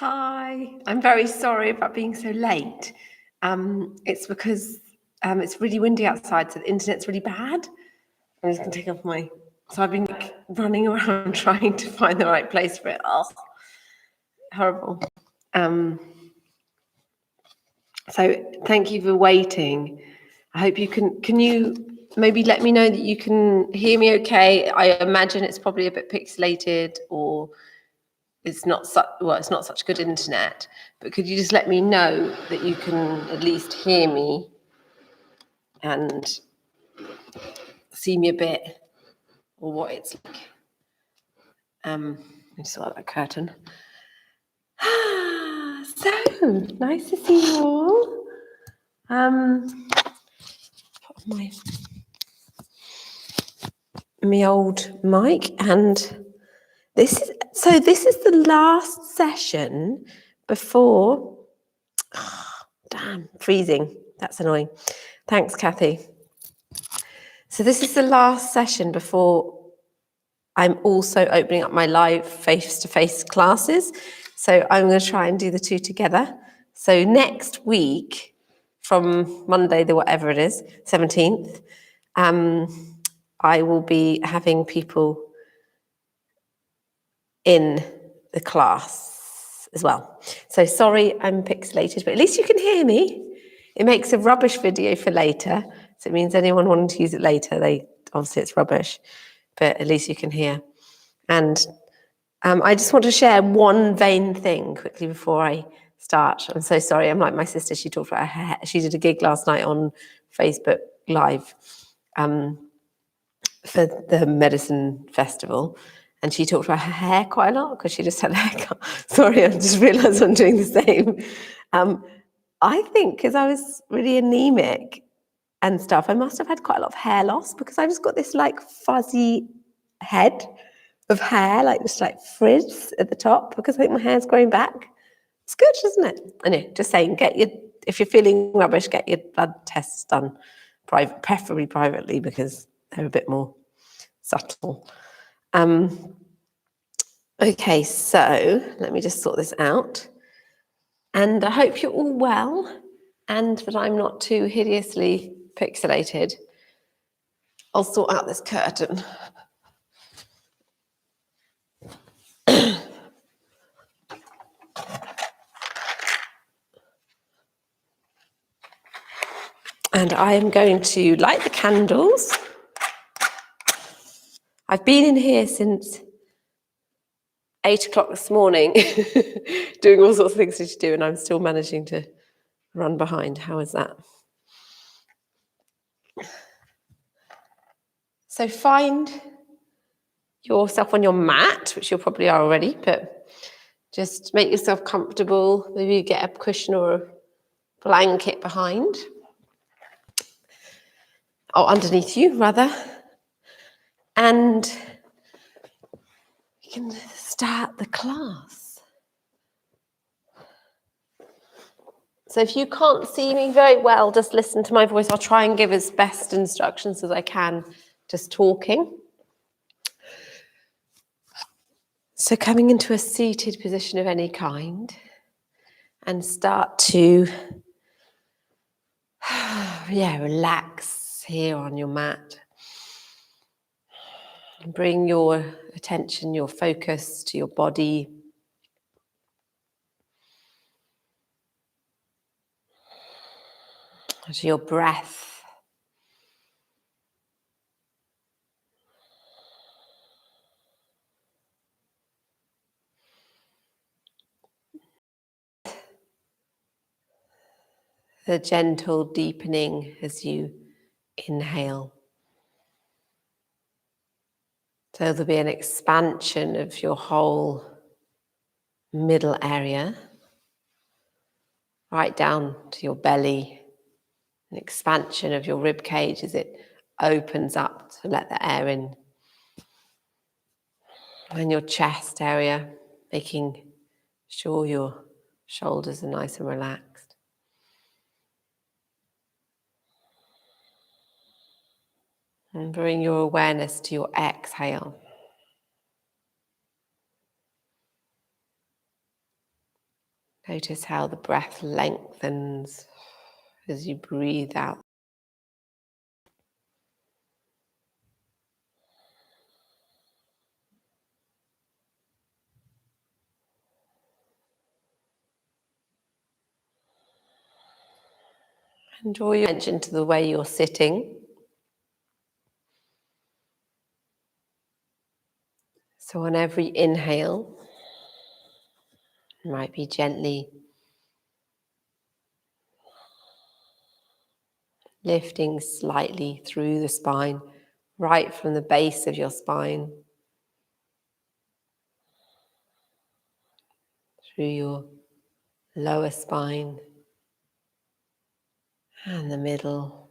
Hi, I'm very sorry about being so late. It's because it's really windy outside, so the internet's really bad. I'm just going to take off my... So I've been running around trying to find the right place for it. Oh, horrible. So thank you for waiting. I hope you can you maybe let me know that you can hear me okay? I imagine it's probably a bit pixelated or it's not such good internet, but could you just let me know that you can at least hear me and see me a bit, or what it's like? Let me just sort out that curtain. So nice to see you all. Put on my old mic, and this is the last session before. Damn, freezing. That's annoying. Thanks, Kathy. So this is the last session before I'm also opening up my live face-to-face classes. So I'm going to try and do the two together. So next week, from Monday, the whatever it is, 17th, I will be having people in the class as well. So sorry I'm pixelated, but at least you can hear me. It makes a rubbish video for later. So it means anyone wanting to use it later, obviously it's rubbish, but at least you can hear. And I just want to share one vain thing quickly before I start. I'm so sorry. I'm like my sister. She talked about her hair. She did a gig last night on Facebook Live for the medicine festival. And she talked about her hair quite a lot because she just had a haircut. Sorry, I just realised I'm doing the same. I think because I was really anemic and stuff, I must have had quite a lot of hair loss because I just got this like fuzzy head of hair, like just like frizz at the top because I think my hair's growing back. It's good, isn't it? Anyway, just saying, if you're feeling rubbish, get your blood tests done, preferably privately because they're a bit more subtle. Okay, so let me just sort this out. And I hope you're all well and that I'm not too hideously pixelated. I'll sort out this curtain. And I am going to light the candles. I've been in here since 8 o'clock this morning, doing all sorts of things to do, and I'm still managing to run behind. How is that? So find yourself on your mat, which you probably are already, but just make yourself comfortable. Maybe you get a cushion or a blanket behind, or underneath you, rather. And we can start the class. So if you can't see me very well, just listen to my voice. I'll try and give as best instructions as I can, just talking. So coming into a seated position of any kind and start to, relax here on your mat. Bring your attention, your focus to your body. To your breath. The gentle deepening as you inhale. So there'll be an expansion of your whole middle area, right down to your belly, an expansion of your rib cage as it opens up to let the air in. And your chest area, making sure your shoulders are nice and relaxed. And bring your awareness to your exhale. Notice how the breath lengthens as you breathe out. And draw your attention to the way you're sitting. So on every inhale, you might be gently lifting slightly through the spine, right from the base of your spine, through your lower spine and the middle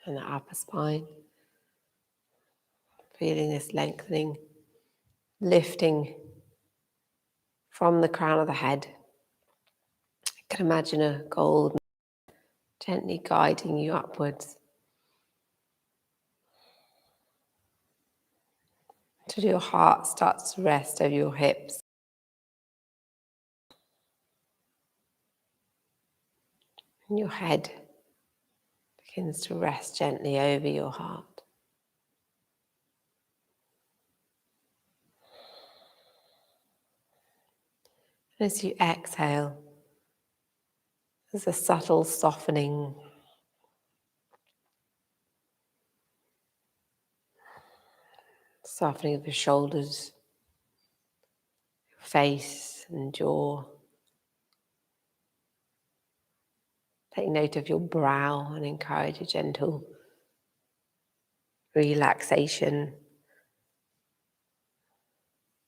and the upper spine. Feeling this lengthening, lifting from the crown of the head. You can imagine a gold gently guiding you upwards till your heart starts to rest over your hips. And your head begins to rest gently over your heart. And as you exhale, there's a subtle softening, softening of your shoulders, your face and jaw. Take note of your brow and encourage a gentle relaxation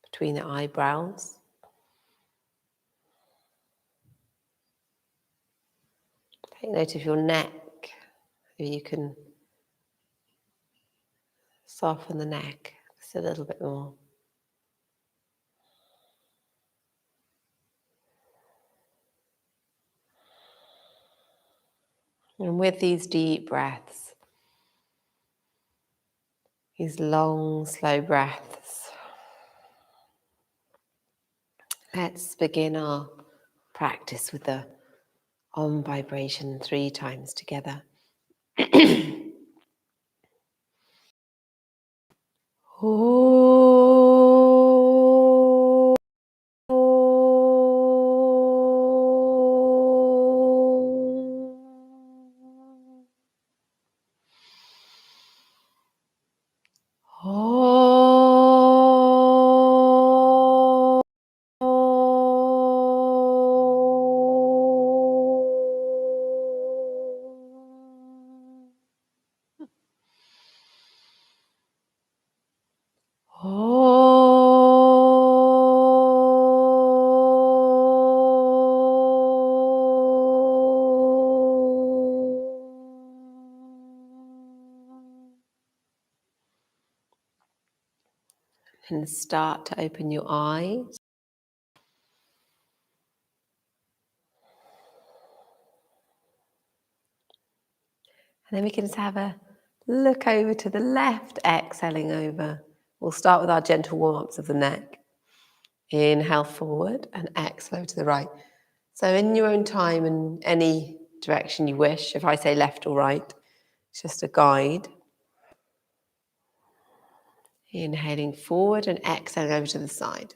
between the eyebrows. Take note of your neck. Maybe you can soften the neck just a little bit more. And with these deep breaths, these long, slow breaths, let's begin our practice with the Om vibration 3 times together. And start to open your eyes. And then we can just have a look over to the left, exhaling over. We'll start with our gentle warm-ups of the neck. Inhale forward and exhale to the right. So in your own time, in any direction you wish, if I say left or right, it's just a guide. Inhaling forward and exhaling over to the side.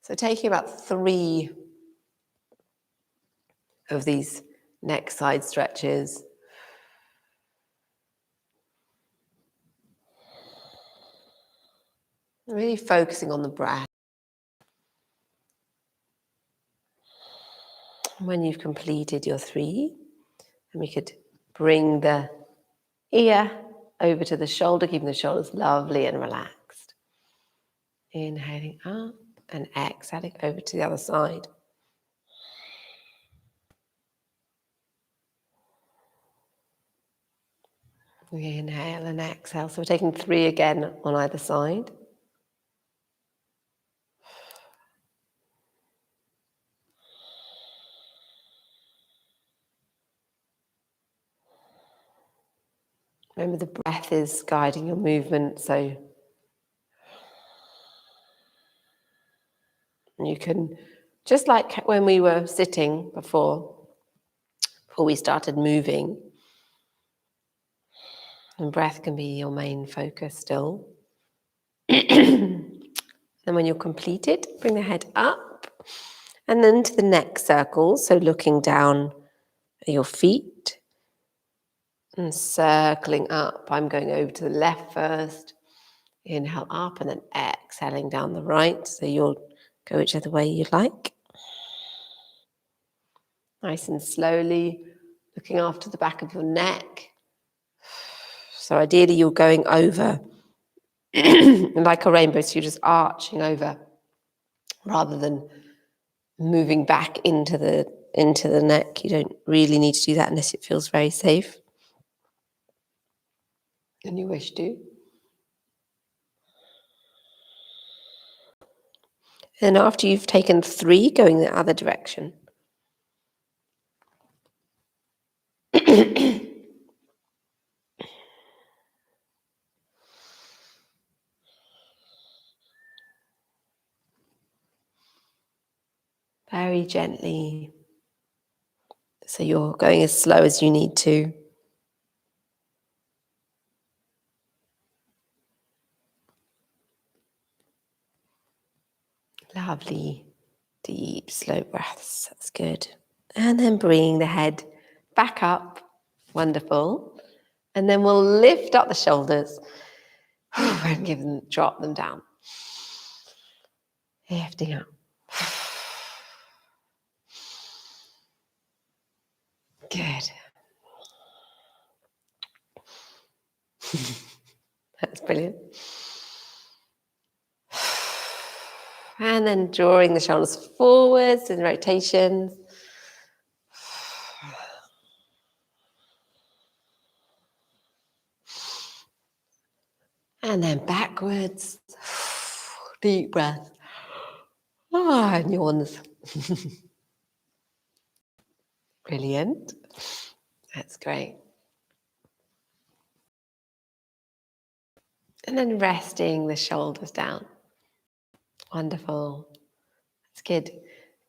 So taking about 3 of these neck side stretches. Really focusing on the breath. When you've completed your 3, and we could bring the ear over to the shoulder, keeping the shoulders lovely and relaxed. Inhaling up and exhaling over to the other side. Inhale and exhale. So we're taking 3 again on either side. Remember, the breath is guiding your movement, so And you can, just like when we were sitting before we started moving, and breath can be your main focus still. And when you're completed, bring the head up and then to the neck circle. So looking down at your feet and circling up. I'm going over to the left first. Inhale up and then exhaling down the right. So you'll go whichever way you like. Nice and slowly, looking after the back of your neck. So ideally you're going over like a rainbow, so you're just arching over rather than moving back into the neck. You don't really need to do that unless it feels very safe and you wish to. And after you've taken 3, going the other direction. Very gently. So you're going as slow as you need to. Lovely, deep, slow breaths. That's good. And then bringing the head back up. Wonderful. And then we'll lift up the shoulders and drop them down. Lifting up. Good. That's brilliant. And then drawing the shoulders forwards in rotations. And then backwards. Deep breath. And yawns. Brilliant. That's great. And then resting the shoulders down. Wonderful. That's good.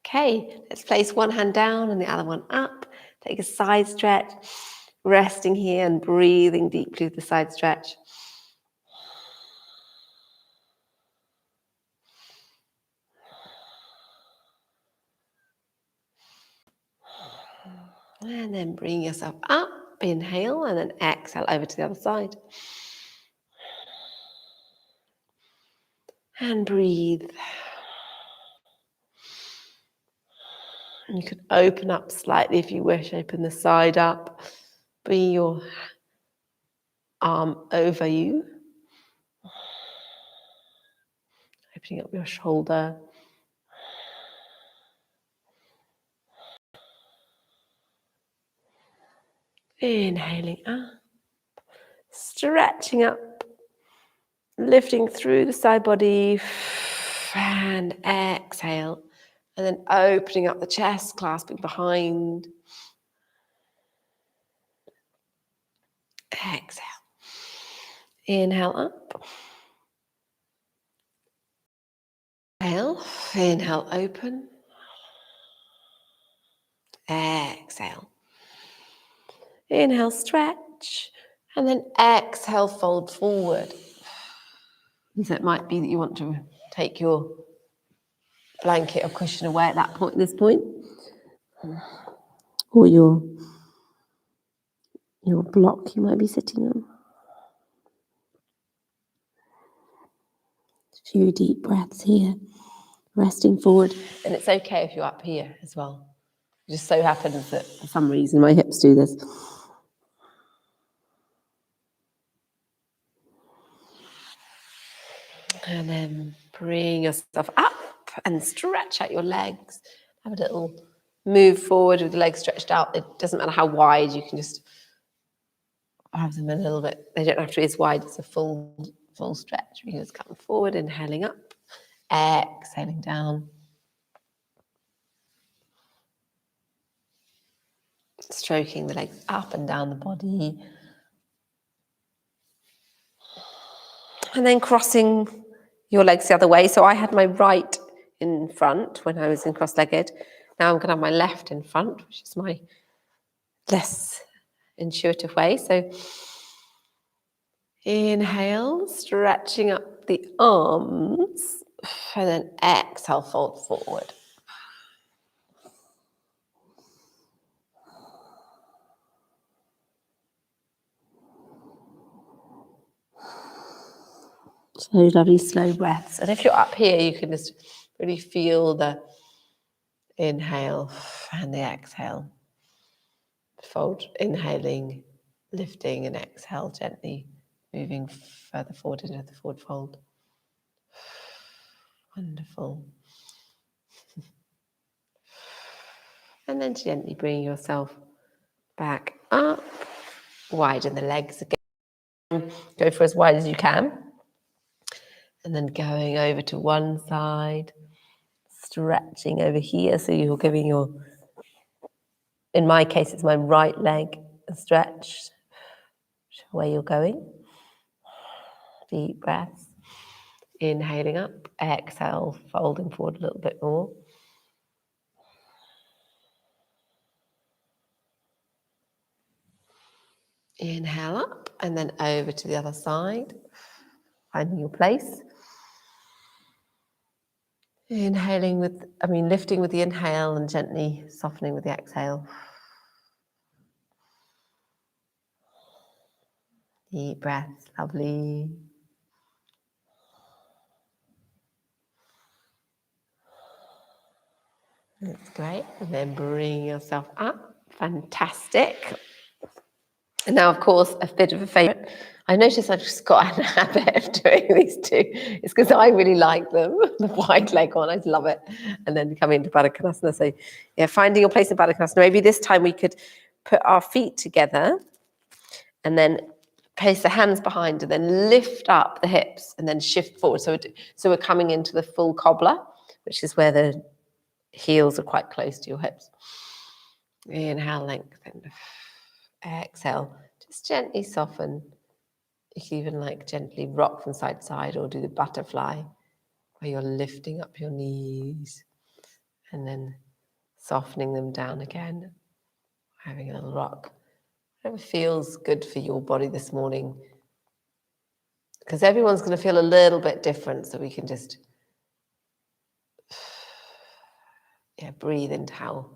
Okay, let's place one hand down and the other one up. Take a side stretch. Resting here and breathing deeply with the side stretch. And then bring yourself up. Inhale and then exhale over to the other side. And breathe. You can open up slightly if you wish. Open the side up. Bring your arm over you. Opening up your shoulder. Inhaling up. Stretching up. Lifting through the side body. And exhale. And then opening up the chest, clasping behind. Exhale. Inhale up. Inhale, open. Exhale. Inhale, stretch. And then exhale, fold forward. So it might be that you want to take your blanket or cushion away at this point. Or your block you might be sitting on. A few deep breaths here. Resting forward. And it's okay if you're up here as well. It just so happens that for some reason my hips do this. And then bring yourself up and stretch out your legs. Have a little move forward with the legs stretched out. It doesn't matter how wide, you can just have them a little bit. They don't have to be as wide. It's a full stretch. You can just come forward, inhaling up, exhaling down. Stroking the legs up and down the body. And then crossing your legs the other way. So I had my right in front when I was in cross-legged. Now I'm going to have my left in front, which is my less intuitive way. So inhale, stretching up the arms, and then exhale, fold forward. So lovely slow breaths. And if you're up here, you can just really feel the inhale and the exhale. Fold, inhaling, lifting, and exhale, gently moving further forward into the forward fold. Wonderful. And then gently bring yourself back up. Widen the legs again. Go for as wide as you can. And then going over to one side, stretching over here. So you're giving your, in my case, it's my right leg a stretch where you're going. Deep breaths. Inhaling up, exhale, folding forward a little bit more. Inhale up and then over to the other side, finding your place. Inhaling lifting with the inhale and gently softening with the exhale. Deep breaths, lovely. That's great. And then bring yourself up. Fantastic. And now, of course, a bit of a favourite. I notice I've just got a habit of doing these two. It's because I really like them. The wide leg one, I love it. And then coming into Utkatasana. So, yeah, finding your place in Utkatasana. Maybe this time we could put our feet together and then place the hands behind and then lift up the hips and then shift forward. So we're coming into the full cobbler, which is where the heels are quite close to your hips. Inhale, lengthen. Exhale, just gently soften. You can even gently rock from side to side or do the butterfly where you're lifting up your knees and then softening them down again, having a little rock. Whatever feels good for your body this morning, because everyone's going to feel a little bit different, so we can just breathe into how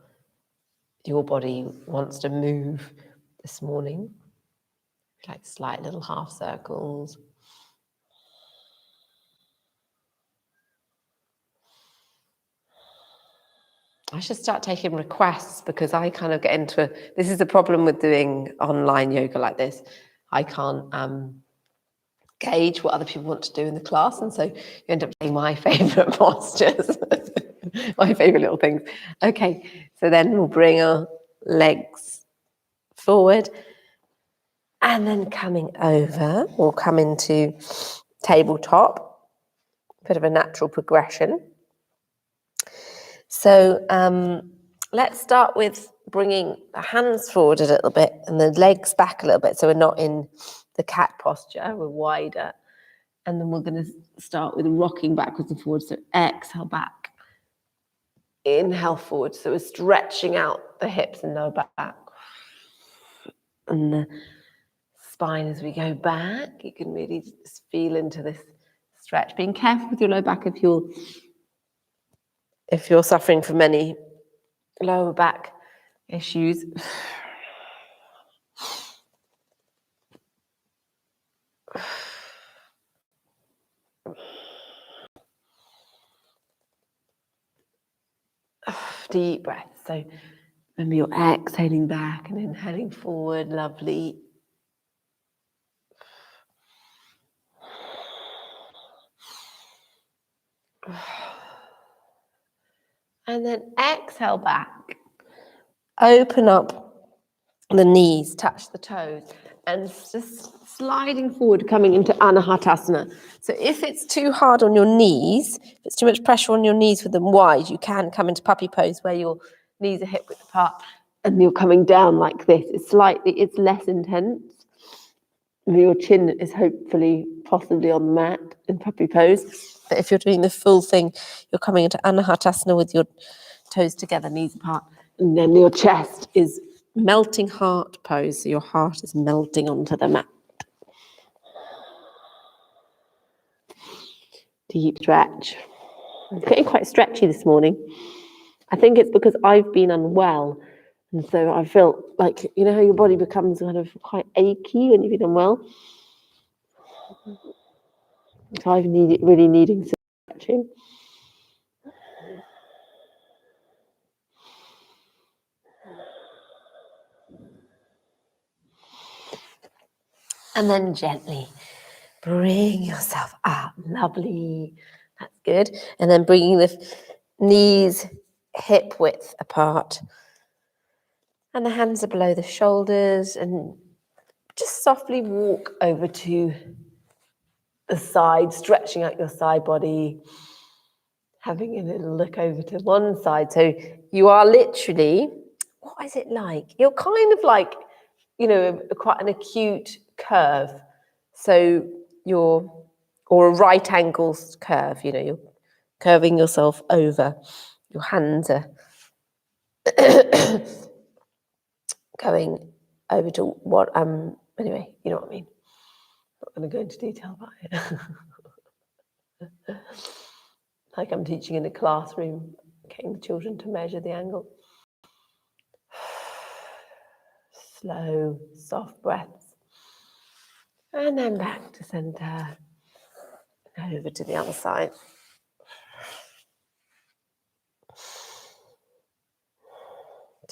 your body wants to move this morning, like slight little half circles. I should start taking requests, because I kind of get into this is the problem with doing online yoga like this. I can't gauge what other people want to do in the class, and so you end up doing my favourite postures, my favourite little things. Okay, so then we'll bring our legs forward, and then coming over, we'll come into tabletop, bit of a natural progression. So let's start with bringing the hands forward a little bit and the legs back a little bit, so we're not in the cat posture, we're wider. And then we're going to start with rocking backwards and forwards, so exhale back. Inhale forward, so we're stretching out the hips and lower back. And the spine as we go back, you can really just feel into this stretch. Being careful with your lower back if you're suffering from any lower back issues. Deep breath. So remember, you're exhaling back and inhaling forward. Lovely. And then exhale back. Open up the knees, touch the toes, and just sliding forward, coming into Anahatasana. So if it's too hard on your knees, if it's too much pressure on your knees with them wide, you can come into puppy pose where your knees are hip width apart and you're coming down like this. It's less intense. Your chin is hopefully, possibly on the mat. in puppy pose. But if you're doing the full thing, you're coming into Anahatasana with your toes together, knees apart. And then your chest is melting heart pose. So your heart is melting onto the mat. Deep stretch. I'm getting quite stretchy this morning. I think it's because I've been unwell. And so I feel like, you know how your body becomes kind of quite achy when you've been unwell? So I've really needing some stretching. And then gently bring yourself up. Lovely. That's good. And then bringing the knees hip width apart. And the hands are below the shoulders. And just softly walk over to the side, stretching out your side body. Having a little look over to one side. So you are literally, what is it like? You're kind of like, you know, quite an acute curve. So you're, or a right angle curve, you know, you're curving yourself over. Your hands are going over to what, anyway, you know what I mean. I'm not going to go into detail about it. Like I'm teaching in a classroom, getting the children to measure the angle. Slow, soft breaths. And then back to center. Over to the other side.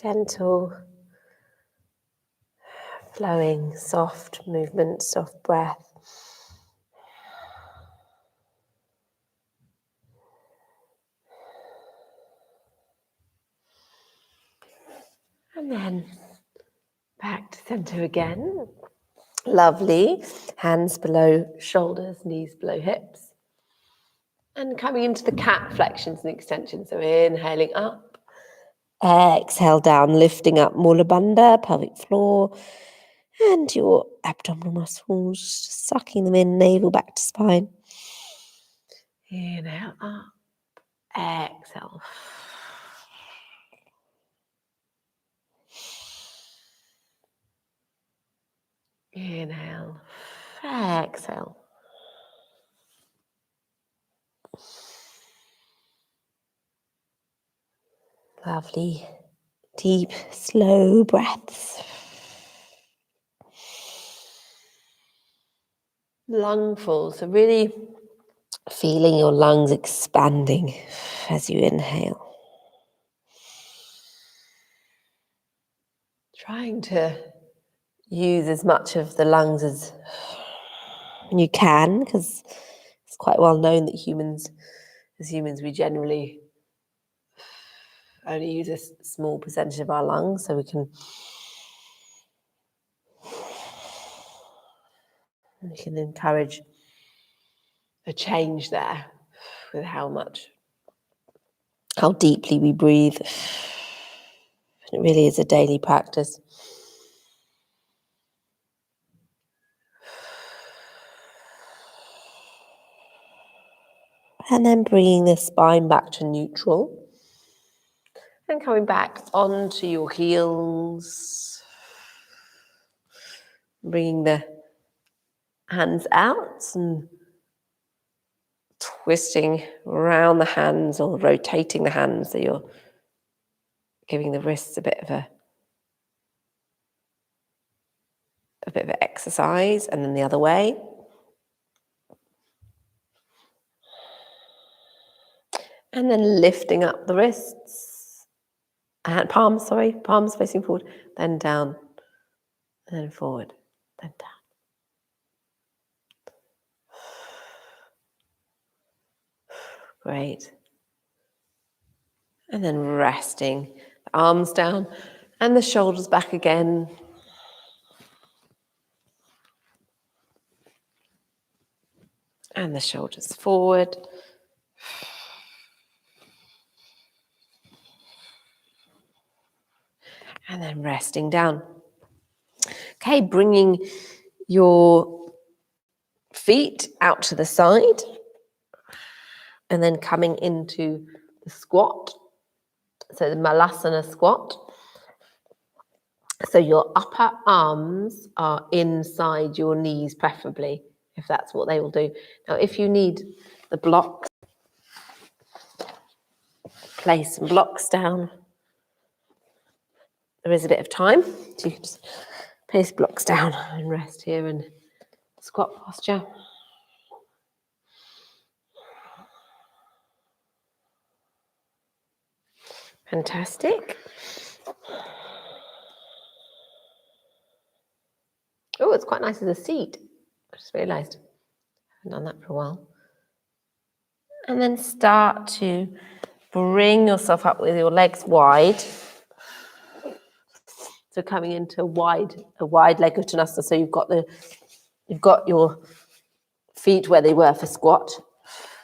Gentle, flowing, soft movement, soft breath. And then back to center again. Lovely. Hands below shoulders, knees below hips. And coming into the cat flexions and extensions. So inhaling up. Exhale down, lifting up Mula Bandha, pelvic floor. And your abdominal muscles, just sucking them in, navel back to spine. Inhale up. Exhale. Inhale. Exhale. Lovely, deep, slow breaths. Lungful, so really feeling your lungs expanding as you inhale. Trying to use as much of the lungs as you can, because it's quite well known that as humans, we generally only use a small percentage of our lungs, so we can encourage a change there with how deeply we breathe. It really is a daily practice. And then bringing the spine back to neutral. And coming back onto your heels. Bringing the hands out and twisting around the hands or rotating the hands, so you're giving the wrists a bit of exercise, and then the other way. And then lifting up the wrists, and palms facing forward, then down, and then forward, then down. Great. And then resting, the arms down and the shoulders back again. And the shoulders forward. And then resting down. Okay, bringing your feet out to the side, and then coming into the squat. So the Malasana Squat. So your upper arms are inside your knees, preferably, if that's what they will do. Now, if you need the blocks, place some blocks down. There is a bit of time, so you can just place blocks down and rest here in squat posture. Fantastic. Oh, it's quite nice as a seat. I just realised I haven't done that for a while. And then start to bring yourself up with your legs wide. So coming into a wide leg Utkatasana. So you've got your feet where they were for squat,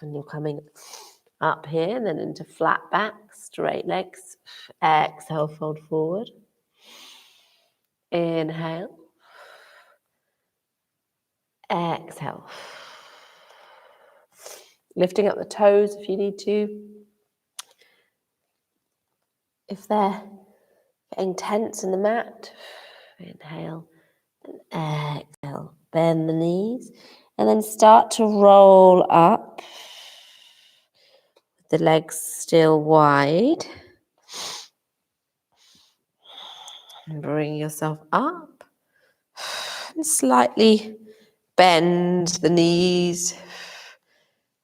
and you're coming up here and then into flat back, straight legs. Exhale, fold forward. Inhale. Exhale. Lifting up the toes if you need to. If they're getting tense in the mat, inhale and exhale. Bend the knees and then start to roll up. The legs still wide. And bring yourself up. And slightly bend the knees.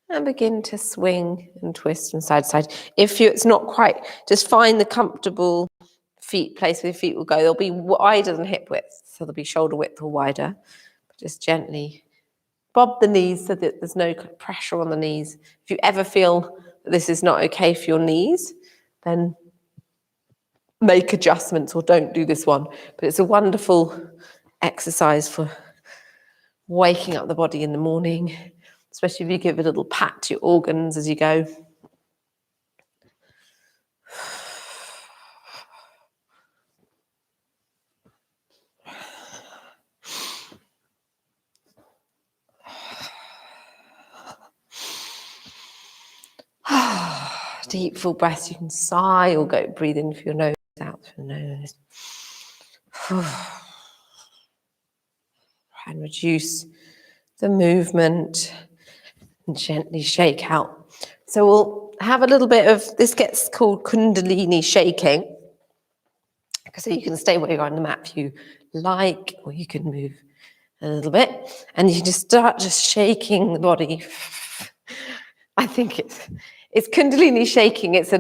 And begin to swing and twist from side to side. If it's not quite, just find the comfortable place where your feet will go. They'll be wider than hip width, so they'll be shoulder width or wider. But just gently bob the knees so that there's no pressure on the knees. If you ever feel that this is not okay for your knees, then make adjustments or don't do this one. But it's a wonderful exercise for waking up the body in the morning, especially if you give a little pat to your organs as you go. Deep full breaths. You can sigh or go breathe in through your nose, out through the nose. And reduce the movement and gently shake out. So we'll have a little bit of, this gets called Kundalini Shaking. So you can stay where you are on the mat if you like, or you can move a little bit. And you can just start just shaking the body. I think it's Kundalini Shaking. It's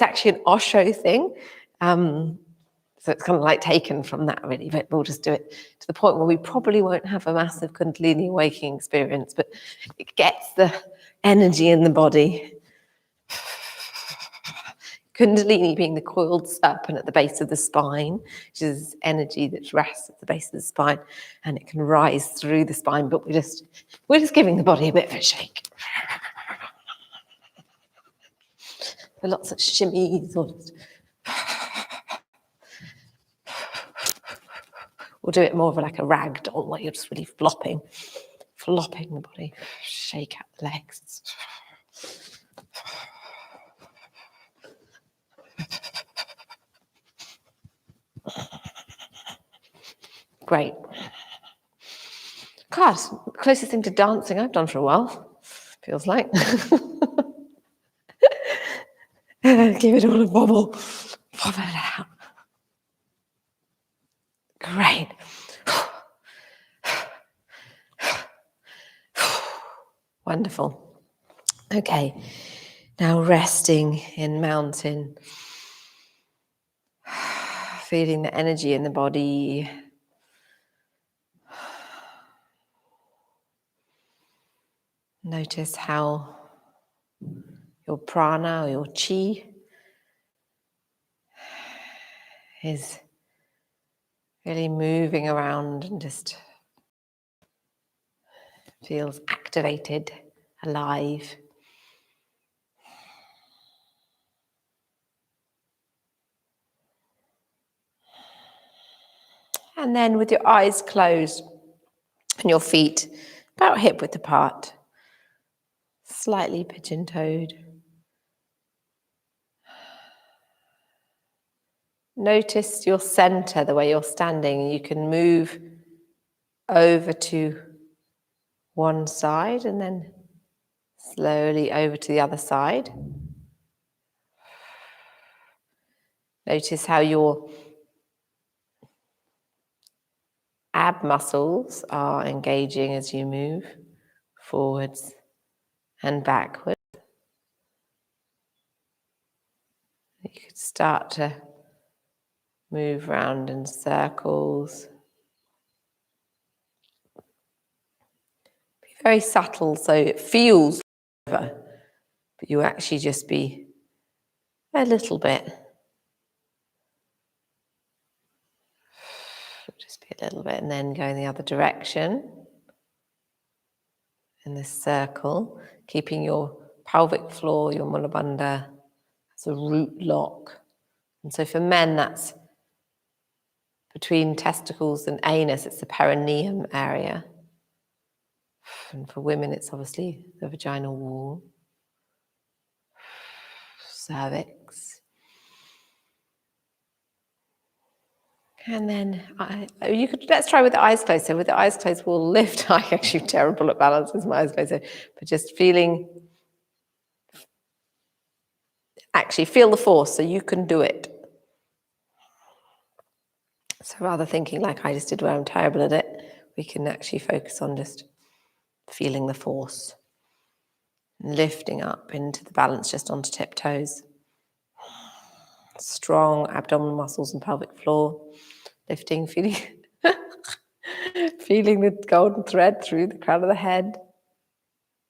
actually an Osho thing. So it's kind of like taken from that really, but we'll just do it to the point where we probably won't have a massive Kundalini waking experience, but it gets the energy in the body. Kundalini being the coiled serpent at the base of the spine, which is energy that rests at the base of the spine, and it can rise through the spine, but we're just giving the body a bit of a shake. With lots of shimmies or just we'll do it more of like a rag doll where you're just really flopping the body, shake out the legs. Great. God, closest thing to dancing I've done for a while, feels like. Give it all a bobble. Pop it out. Great. Wonderful. Okay, now resting in mountain. Feeling the energy in the body. Notice how your prana or your chi is really moving around and just feels activated, alive. And then with your eyes closed and your feet about hip width apart, slightly pigeon-toed. Notice your center, the way you're standing. You can move over to one side and then slowly over to the other side. Notice how your ab muscles are engaging as you move forwards and backwards. You could start to move around in circles. Be very subtle so it feels over, but you actually just be a little bit. Just be a little bit and then go in the other direction in this circle, keeping your pelvic floor, your mula bandha as a root lock. And so for men, that's between testicles and anus, it's the perineum area. And for women, it's obviously the vaginal wall, cervix. And then let's try with the eyes closed. So with the eyes closed, we'll lift. I'm actually terrible at balance with my eyes closed. But just actually feel the force so you can do it. So rather thinking like I just did where I'm terrible at it, we can actually focus on just feeling the force. Lifting up into the balance just onto tiptoes. Strong abdominal muscles and pelvic floor. Lifting, feeling the golden thread through the crown of the head.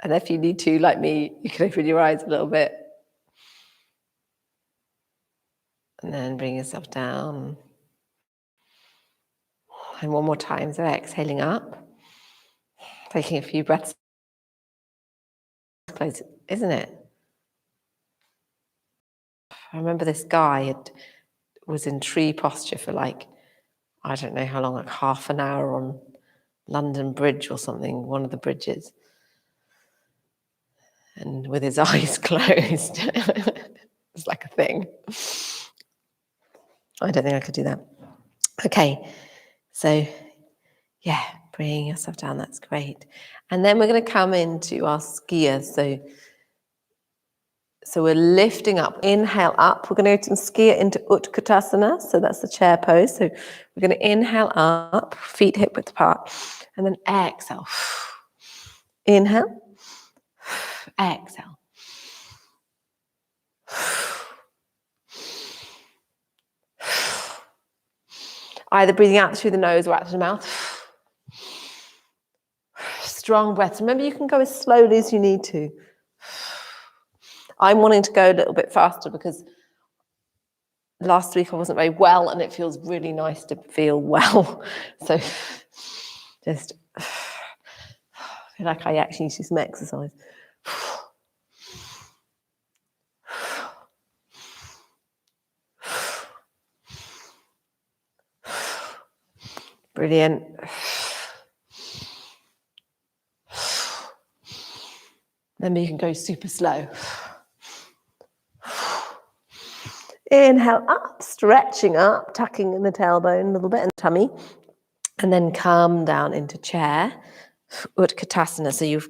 And if you need to, like me, you can open your eyes a little bit. And then bring yourself down. And one more time, so exhaling up. Taking a few breaths. Close, isn't it? I remember this guy was in tree posture for I don't know how long, like half an hour on London Bridge or something, one of the bridges. And with his eyes closed. It's like a thing. I don't think I could do that. Okay, so yeah, bring yourself down, that's great. And then we're going to come into our skiers. So we're lifting up, inhale up. We're going to go to skier into Utkatasana. So that's the chair pose. So we're going to inhale up, feet hip width apart, and then exhale. Inhale, exhale. Either breathing out through the nose or out through the mouth. Strong breaths. Remember, you can go as slowly as you need to. I'm wanting to go a little bit faster because last week I wasn't very well and it feels really nice to feel well. So just feel like I actually need to do some exercise. Brilliant. Then you can go super slow. Inhale up, stretching up, tucking in the tailbone a little bit and tummy. And then come down into chair, Utkatasana. So you're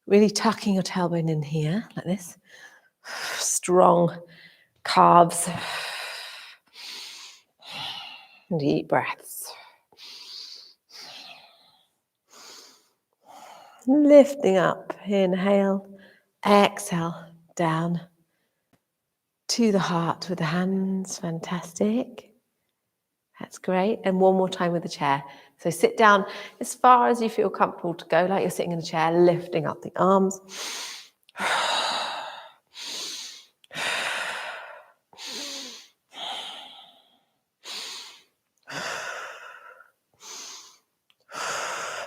really tucking your tailbone in here, like this. Strong calves. Deep breaths. Lifting up, inhale, exhale, down to the heart with the hands. Fantastic. That's great. And one more time with the chair. So sit down as far as you feel comfortable to go, like you're sitting in a chair, lifting up the arms.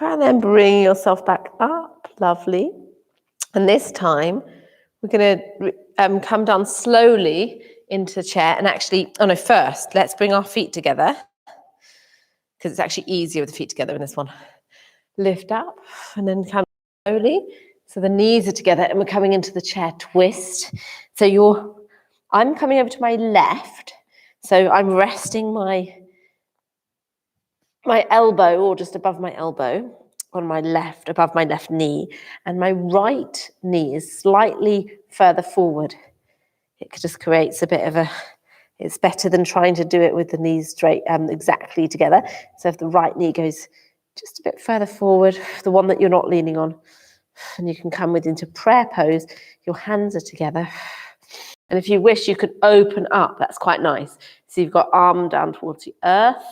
And then bring yourself back up. Lovely. And this time, we're going to come down slowly into the chair. And actually, first, let's bring our feet together. Because it's actually easier with the feet together in this one. Lift up and then come slowly. So the knees are together and we're coming into the chair twist. So I'm coming over to my left. So I'm resting my elbow, or just above my elbow, on my left, above my left knee, and my right knee is slightly further forward. It just creates a bit of it's better than trying to do it with the knees straight, exactly together. So if the right knee goes just a bit further forward, the one that you're not leaning on, and you can come into prayer pose, your hands are together. And if you wish, you could open up. That's quite nice. So you've got arm down towards the earth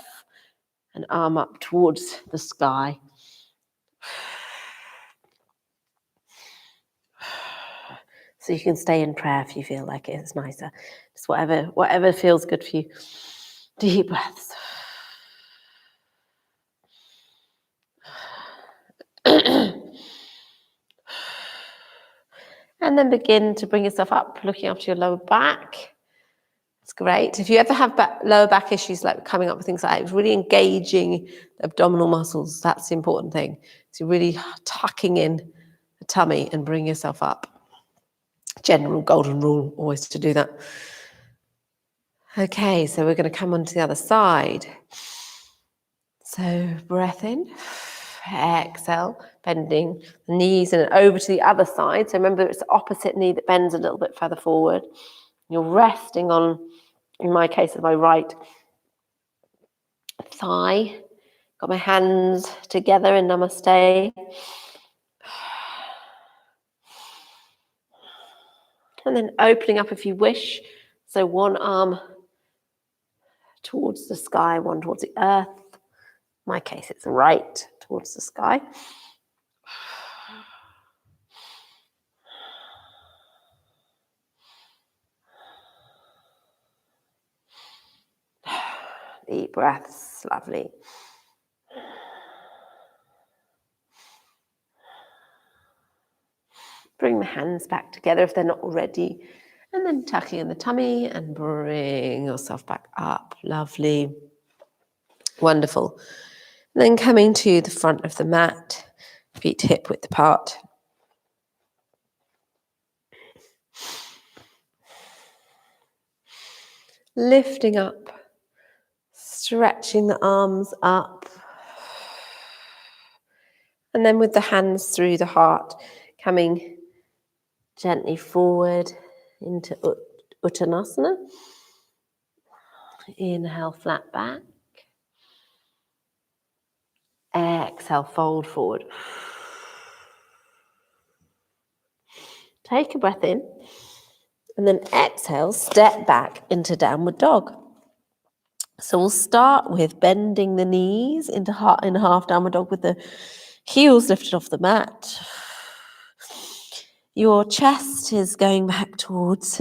and arm up towards the sky. So you can stay in prayer if you feel like it's nicer. Just whatever feels good for you. Deep breaths. And then begin to bring yourself up, looking after your lower back. It's great. If you ever have lower back issues, like coming up with things like that, it's really engaging the abdominal muscles. That's the important thing. So really tucking in the tummy and bring yourself up. General golden rule, always to do that. Okay, so we're going to come onto the other side. So breath in, exhale, bending the knees and over to the other side. So remember, it's the opposite knee that bends a little bit further forward. You're resting on, in my case, my right thigh. Got my hands together in namaste. And then opening up if you wish. So one arm towards the sky, one towards the earth. In my case, it's right towards the sky. Deep breaths, lovely. Bring the hands back together if they're not already. And then tucking in the tummy and bring yourself back up. Lovely. Wonderful. And then coming to the front of the mat, feet hip width apart. Lifting up, stretching the arms up. And then with the hands through the heart, coming gently forward into Utkatasana. Inhale, flat back. Exhale, fold forward. Take a breath in. And then exhale, step back into downward dog. So we'll start with bending the knees into half downward dog with the heels lifted off the mat. Your chest is going back towards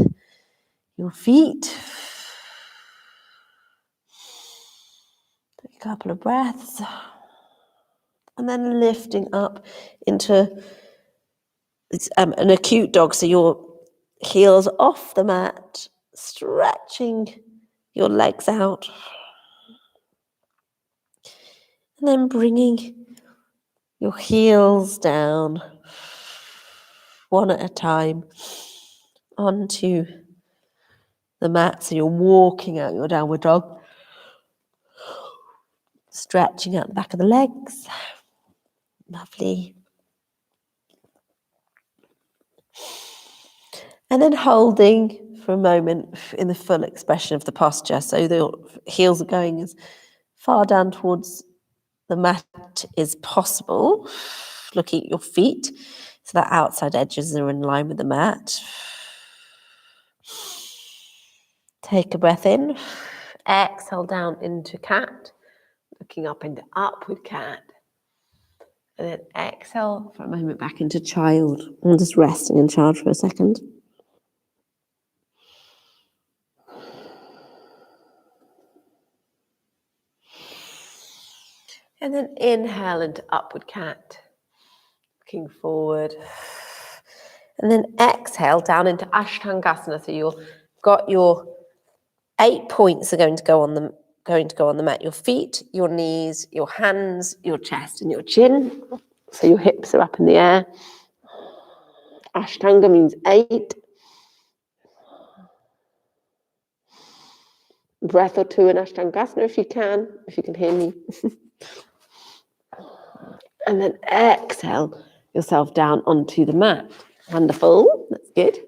your feet. Take a couple of breaths. And then lifting up into an acute dog. So your heels off the mat, stretching your legs out. And then bringing your heels down one at a time onto the mat. So you're walking out your downward dog, stretching out the back of the legs. Lovely. And then holding for a moment in the full expression of the posture. So the heels are going as far down towards the mat as possible. Looking at your feet so that outside edges are in line with the mat. Take a breath in. Exhale down into cat. Looking up into upward cat. And then exhale for a moment back into child. I'm just resting in child for a second. And then inhale into upward cat. Looking forward. And then exhale down into Ashtangasana. So you've got your 8 points are going to go on the going to go on the mat. Your feet, your knees, your hands, your chest and your chin. So your hips are up in the air. Ashtanga means 8. Breath or 2 in Ashtangasana if you can hear me. And then exhale yourself down onto the mat. Wonderful, that's good.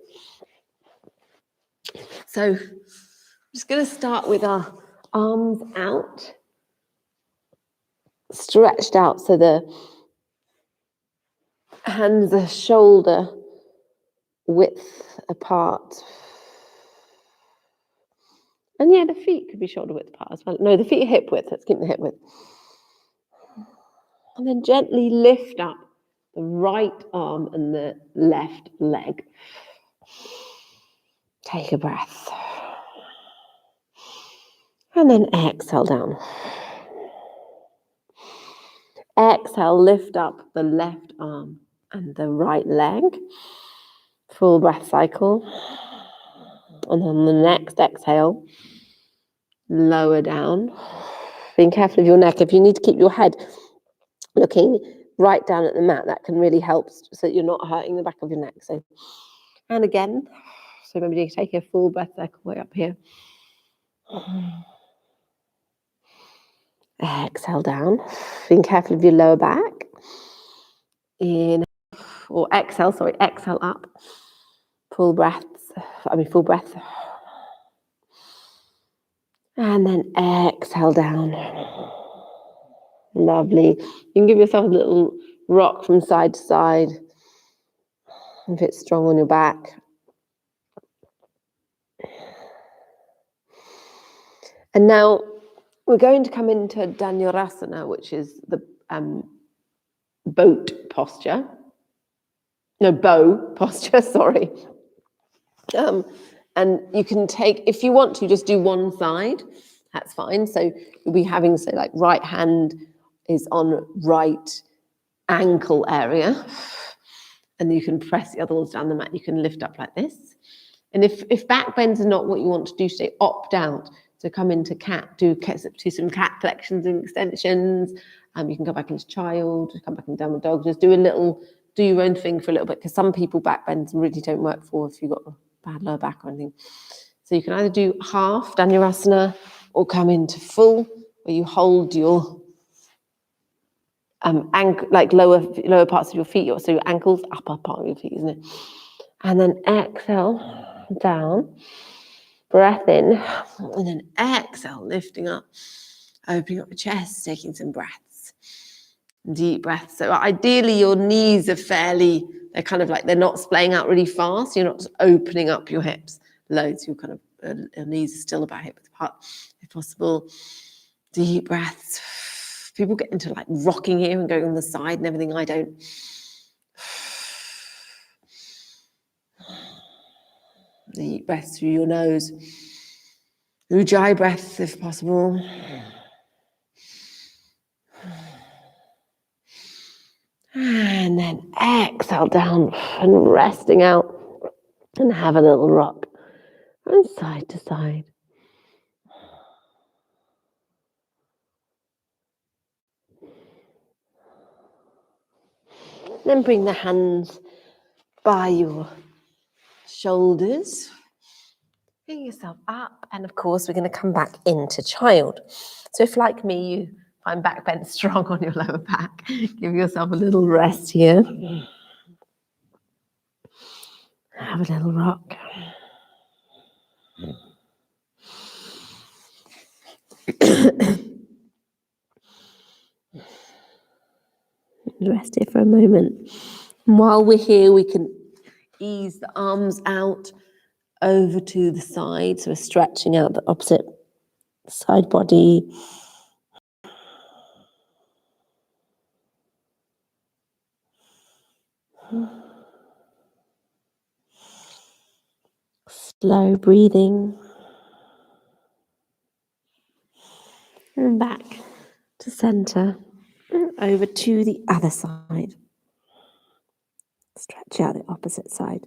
So I'm just going to start with our arms out, stretched out so the hands are shoulder width apart. And yeah, the feet could be shoulder width apart as well. No, the feet are hip width. Let's keep the hip width. And then gently lift up the right arm and the left leg. Take a breath. And then exhale down. Exhale, lift up the left arm and the right leg. Full breath cycle. And on the next exhale, lower down. Being careful of your neck. If you need to keep your head looking right down at the mat, that can really help so that you're not hurting the back of your neck. So, and again, so remember you take a full breath cycle way up here. Exhale down. Being careful of your lower back. Exhale up. Full breath. And then exhale down. Lovely. You can give yourself a little rock from side to side if it's strong on your back. And now we're going to come into Dhanurasana, which is the boat posture. No, bow posture, sorry. And you can take, if you want to, just do one side. That's fine. So you'll be having, say, like right hand is on right ankle area. And you can press the other ones down the mat. You can lift up like this. And if back bends are not what you want to do today, opt out. So come into cat, do some cat flexions and extensions. You can go back into child, come back into downward dog. Just do your own thing for a little bit, because some people back bends really don't work for if you've got a bad lower back or anything. So you can either do half Dhanurasana or come into full, where you hold your like lower parts of your feet, so your ankles, upper part of your feet, isn't it? And then exhale down, breath in, and then exhale, lifting up, opening up the chest, taking some breaths, deep breaths. So ideally your knees are they're kind of like, they're not splaying out really fast. You're not just opening up your hips loads. You're kind of, your knees are still about hip width apart, if possible. Deep breaths. People get into like rocking here and going on the side and everything. I don't. Deep breaths through your nose. Ujjayi breath if possible. And then exhale down and resting out. And have a little rock from side to side. Then bring the hands by your shoulders. Bring yourself up. And of course, we're going to come back into child. So if, like me, you find back bend strong on your lower back, give yourself a little rest here. Have a little rock. Rest here for a moment. And while we're here, we can ease the arms out over to the side. So we're stretching out the opposite side body. Slow breathing. And back to center. Over to the other side. Stretch out the opposite side.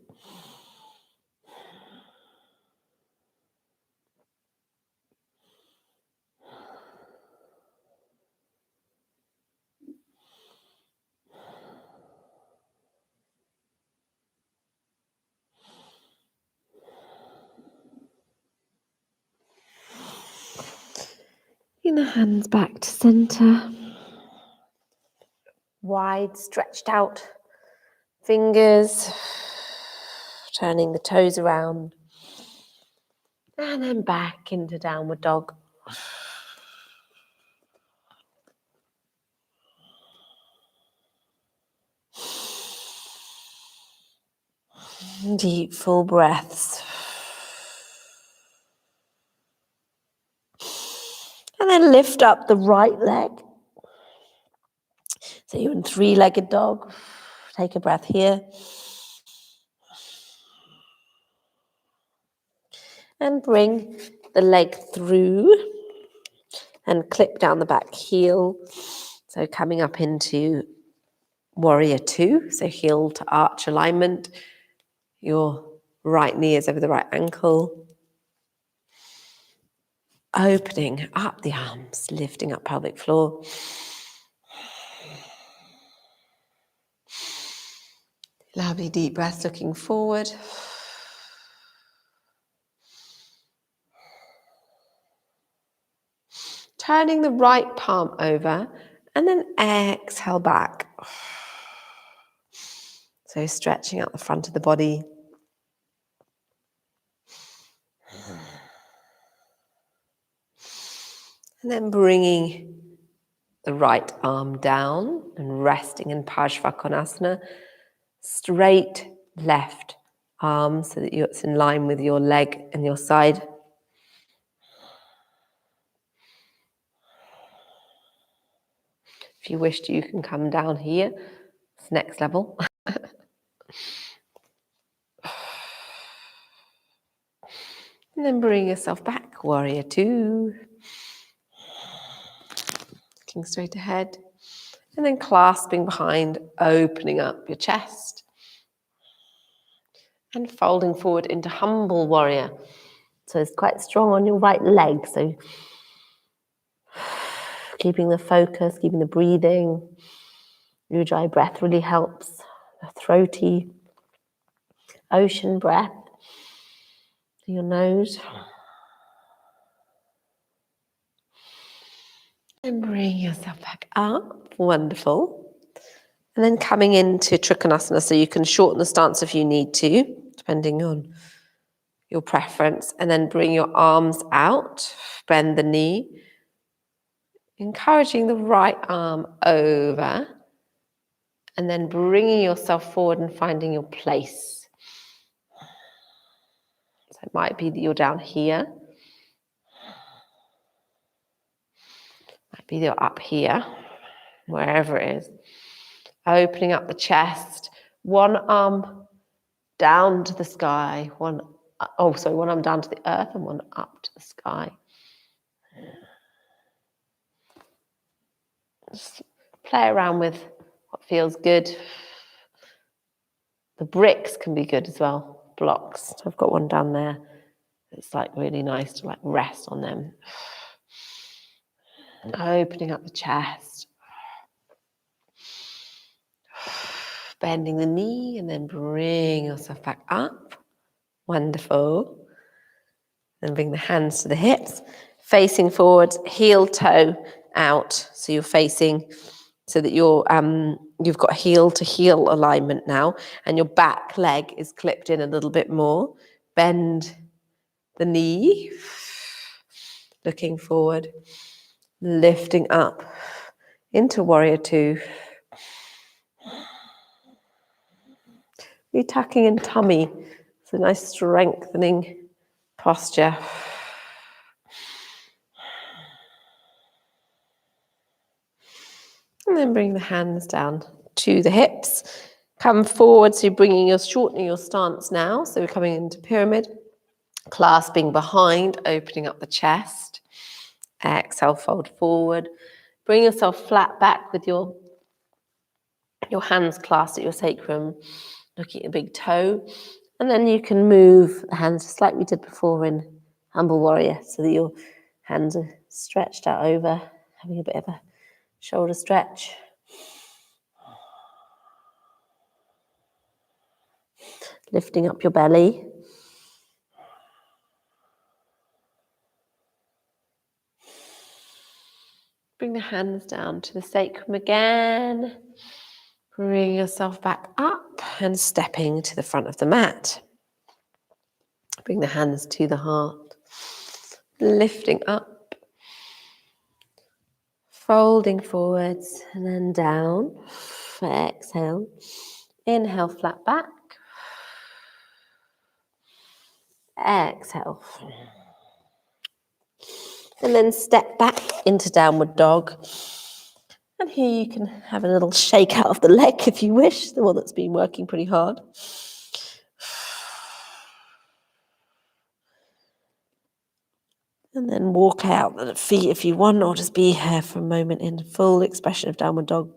Bring the hands back to center. Wide, stretched out fingers. Turning the toes around. And then back into downward dog. Deep, full breaths. And then lift up the right leg. So you're in three-legged dog. Take a breath here. And bring the leg through and clip down the back heel. So coming up into warrior two. So heel to arch alignment. Your right knee is over the right ankle. Opening up the arms, lifting up pelvic floor. Lovely deep breath looking forward. Turning the right palm over and then exhale back. So stretching out the front of the body. And then bringing the right arm down and resting in Trikonasana. Straight left arm so that it's in line with your leg and your side. If you wish to, you can come down here. It's next level. And then bring yourself back, warrior two. Looking straight ahead. And then clasping behind, opening up your chest. And folding forward into humble warrior. So it's quite strong on your right leg. So keeping the focus, keeping the breathing. Ujjayi breath really helps. A throaty ocean breath. Your nose. And bring yourself back up. Wonderful. And then coming into Trikonasana, so you can shorten the stance if you need to, depending on your preference. And then bring your arms out, bend the knee, encouraging the right arm over, and then bringing yourself forward and finding your place. So it might be that you're down here. Might be that you're up here, wherever it is. Opening up the chest, one arm down to the sky, one arm down to the earth and one up to the sky. Just play around with what feels good. The bricks can be good as well, blocks. I've got one down there. It's like really nice to like rest on them. And opening up the chest. Bending the knee and then bring yourself back up. Wonderful. Then bring the hands to the hips. Facing forwards, heel toe out. So you're facing so that you've got heel to heel alignment now, and your back leg is clipped in a little bit more. Bend the knee. Looking forward. Lifting up into warrior two. You're tucking in tummy. It's a nice strengthening posture. And then bring the hands down to the hips. Come forward, so you're shortening your stance now. So we're coming into pyramid. Clasping behind, opening up the chest. Exhale, fold forward. Bring yourself flat back with your hands clasped at your sacrum, looking at the big toe. And then you can move the hands just like we did before in Humble Warrior, so that your hands are stretched out over, having a bit of a shoulder stretch. Lifting up your belly. hands down to the sacrum again. Bring yourself back up and stepping to the front of the mat. Bring the hands to the heart. Lifting up. Folding forwards and then down. Exhale. Inhale, flat back. Exhale. And then step back into downward dog. And here you can have a little shake out of the leg if you wish, the one that's been working pretty hard. And then walk out the feet if you want, or just be here for a moment in full expression of downward dog.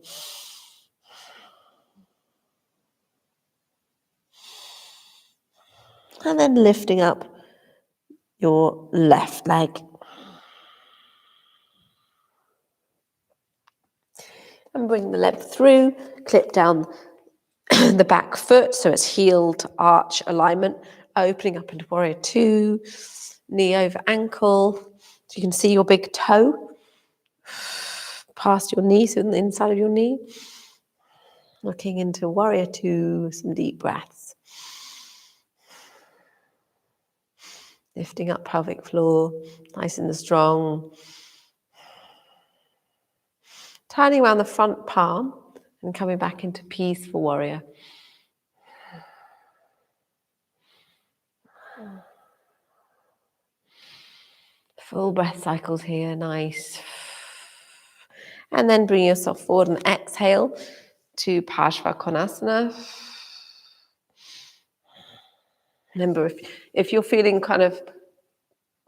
And then lifting up your left leg. And bring the leg through, clip down the back foot so it's heel to arch alignment, opening up into warrior two, knee over ankle. So you can see your big toe past your knee, so on the inside of your knee. Looking into warrior two, some deep breaths. Lifting up pelvic floor, nice and strong. Turning around the front palm and coming back into peaceful warrior. Full breath cycles here, nice. And then bring yourself forward and exhale to Trikonasana. Remember, if you're feeling kind of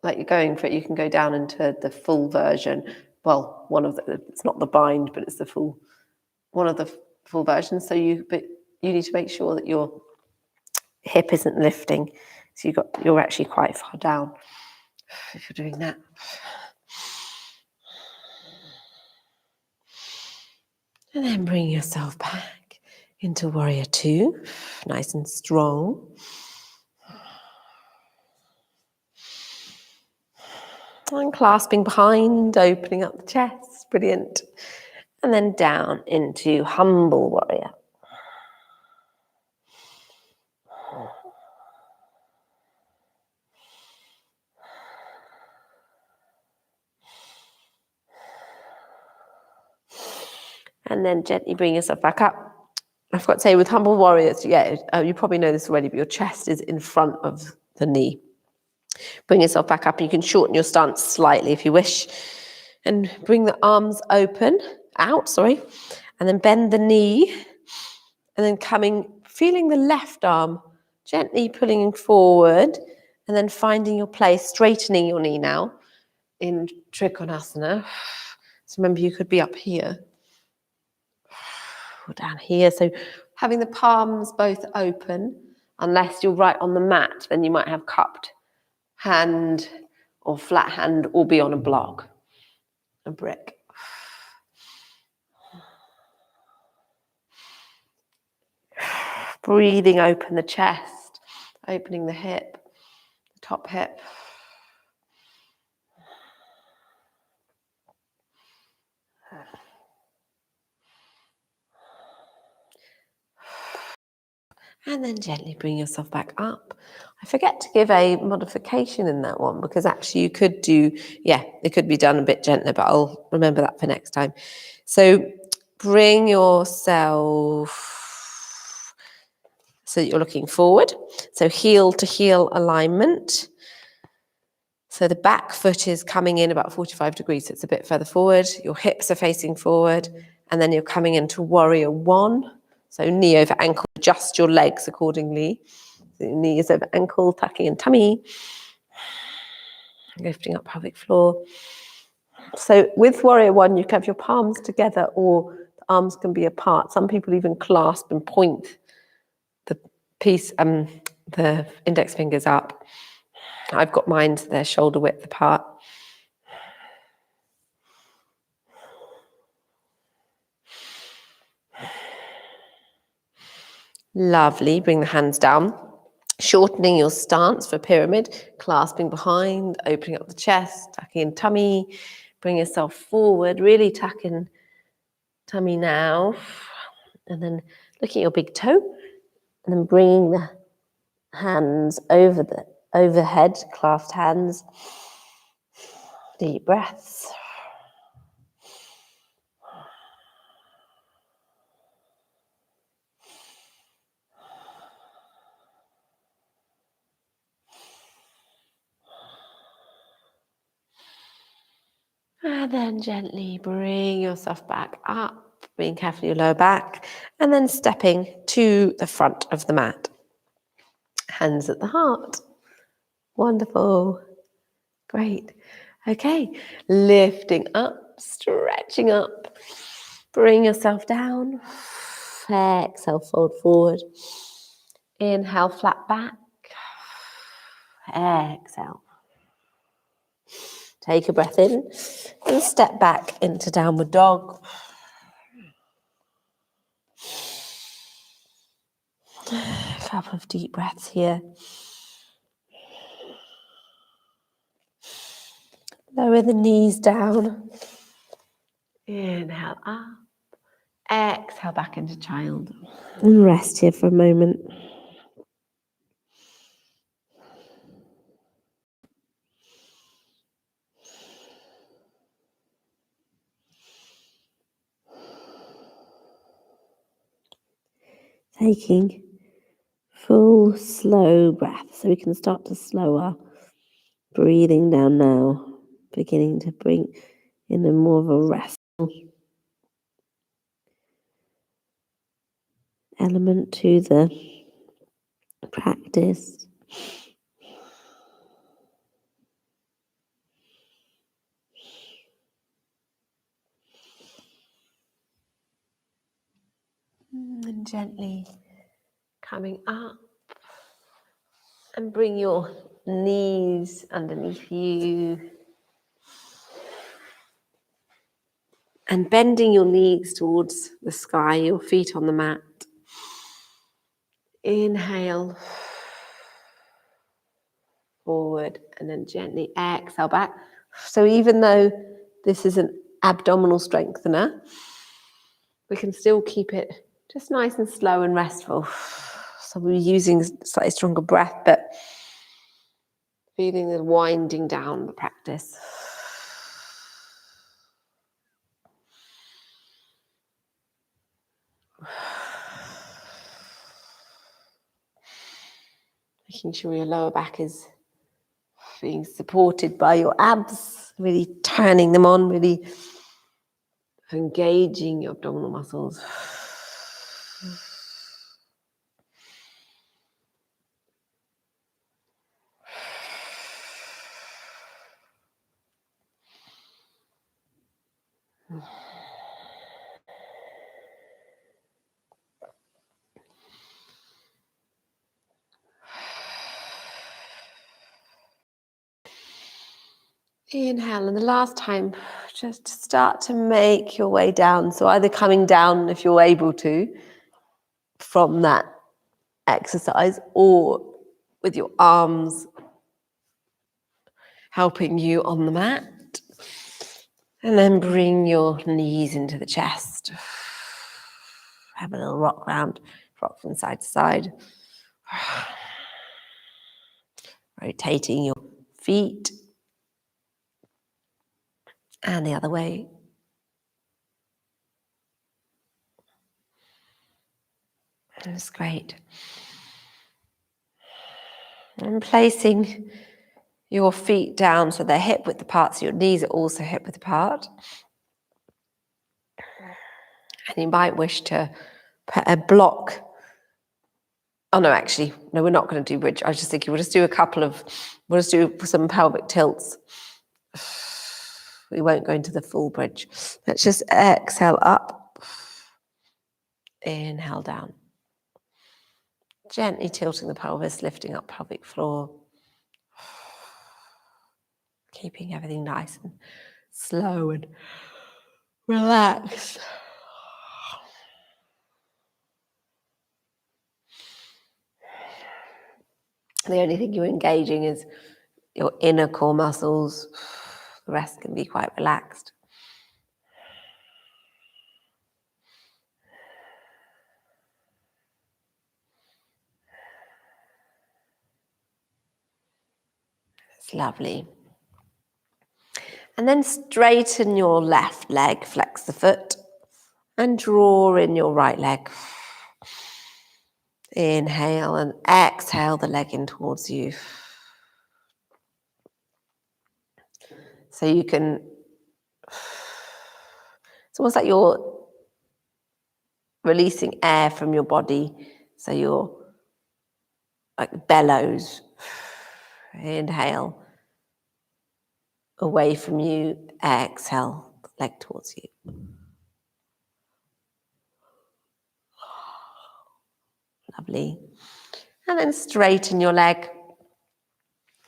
like you're going for it, you can go down into the full version. Well, it's not the bind, but it's one of the full versions. But you need to make sure that your hip isn't lifting. So you're actually quite far down if you're doing that. And then bring yourself back into warrior two, nice and strong. And clasping behind, opening up the chest, brilliant. And then down into humble warrior. And then gently bring yourself back up. I forgot to say, with humble warriors, you probably know this already, but your chest is in front of the knee. Bring yourself back up, and you can shorten your stance slightly if you wish. And bring the arms out, and then bend the knee. And then feeling the left arm, gently pulling forward, and then finding your place, straightening your knee now in Trikonasana. So remember, you could be up here or down here. So having the palms both open, unless you're right on the mat, then you might have cupped hand or flat hand or be on a block, a brick. Breathing open the chest, opening the hip, the top hip. And then gently bring yourself back up. I forget to give a modification in that one, because actually you could it could be done a bit gentler, but I'll remember that for next time. So bring yourself so that you're looking forward. So heel to heel alignment. So the back foot is coming in about 45 degrees, so it's a bit further forward. Your hips are facing forward, and then you're coming into warrior one. So knee over ankle, adjust your legs accordingly. So your knees over ankle, tucking in tummy. Lifting up pelvic floor. So with warrior one, you can have your palms together, or the arms can be apart. Some people even clasp and point the index fingers up. I've got mine so they're shoulder width apart. Lovely. Bring the hands down. Shortening your stance for pyramid, clasping behind, opening up the chest, tucking in tummy. Bring yourself forward, really tuck in tummy now. And then look at your big toe. And then bringing the hands overhead, clasped hands. Deep breaths. And then gently bring yourself back up, being careful of your lower back, and then stepping to the front of the mat. Hands at the heart. Wonderful. Great. Okay, lifting up, stretching up. Bring yourself down. Exhale, fold forward. Inhale, flat back. Exhale. Take a breath in and step back into downward dog. A couple of deep breaths here. Lower the knees down. Inhale up. Exhale back into child. And rest here for a moment. Taking full, slow breath, so we can start to slow our breathing down now, beginning to bring in a more of a restful element to the practice. And gently coming up. And bring your knees underneath you. And bending your knees towards the sky, your feet on the mat. Inhale. Forward and then gently exhale back. So even though this is an abdominal strengthener, we can still keep it just nice and slow and restful. So we're using slightly stronger breath, but feeling the winding down the practice. Making sure your lower back is being supported by your abs, really turning them on, really engaging your abdominal muscles. Inhale, and the last time, just start to make your way down. So either coming down, if you're able to, from that exercise, or with your arms helping you on the mat. And then bring your knees into the chest. Have a little rock round, rock from side to side. Rotating your feet. And the other way. That's great. And placing your feet down so they're hip width apart, so your knees are also hip width apart. And you might wish to put a block. Oh no, actually, no, we're not going to do bridge. I was just thinking we'll just do some pelvic tilts. We won't go into the full bridge. Let's just exhale up. Inhale down. Gently tilting the pelvis, lifting up pelvic floor. Keeping everything nice and slow and relaxed. The only thing you're engaging is your inner core muscles, The rest can be quite relaxed. It's lovely. And then straighten your left leg, flex the foot, and draw in your right leg. Inhale and exhale the leg in towards you. So you can, it's almost like you're releasing air from your body. So you're like bellows. Inhale away from you, exhale the leg towards you. Lovely. And then straighten your leg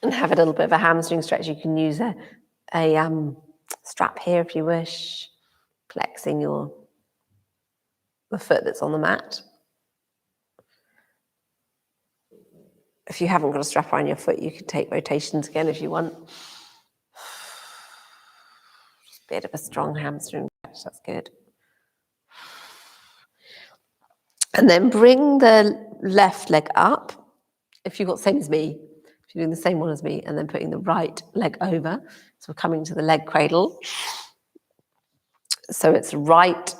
and have a little bit of a hamstring stretch. You can use a strap here if you wish, flexing the foot that's on the mat. If you haven't got a strap around your foot, you can take rotations again if you want. Just a bit of a strong hamstring stretch, that's good. And then bring the left leg up. If you've got the same as me, if you're doing the same one as me, and then putting the right leg over. So we're coming to the leg cradle. So it's right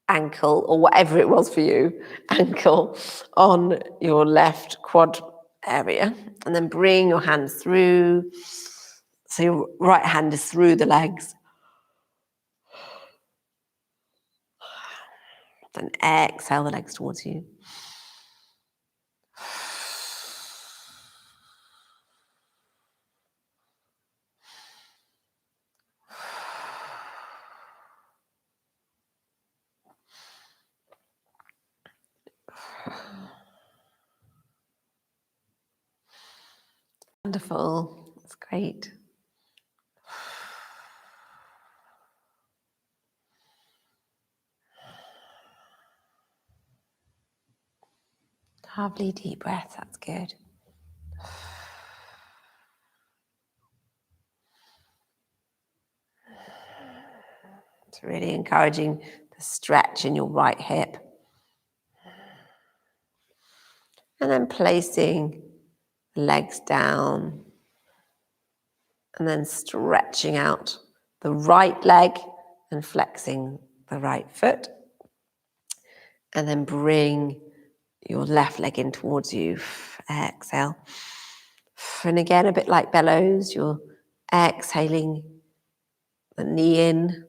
ankle, or whatever it was for you, ankle on your left quad area. And then bring your hands through. So your right hand is through the legs. Then exhale the legs towards you. Wonderful. That's great. Lovely deep breath. That's good. It's really encouraging the stretch in your right hip. And then placing the legs down and then stretching out the right leg and flexing the right foot. And then bring your left leg in towards you. Exhale. And again, a bit like bellows, you're exhaling the knee in.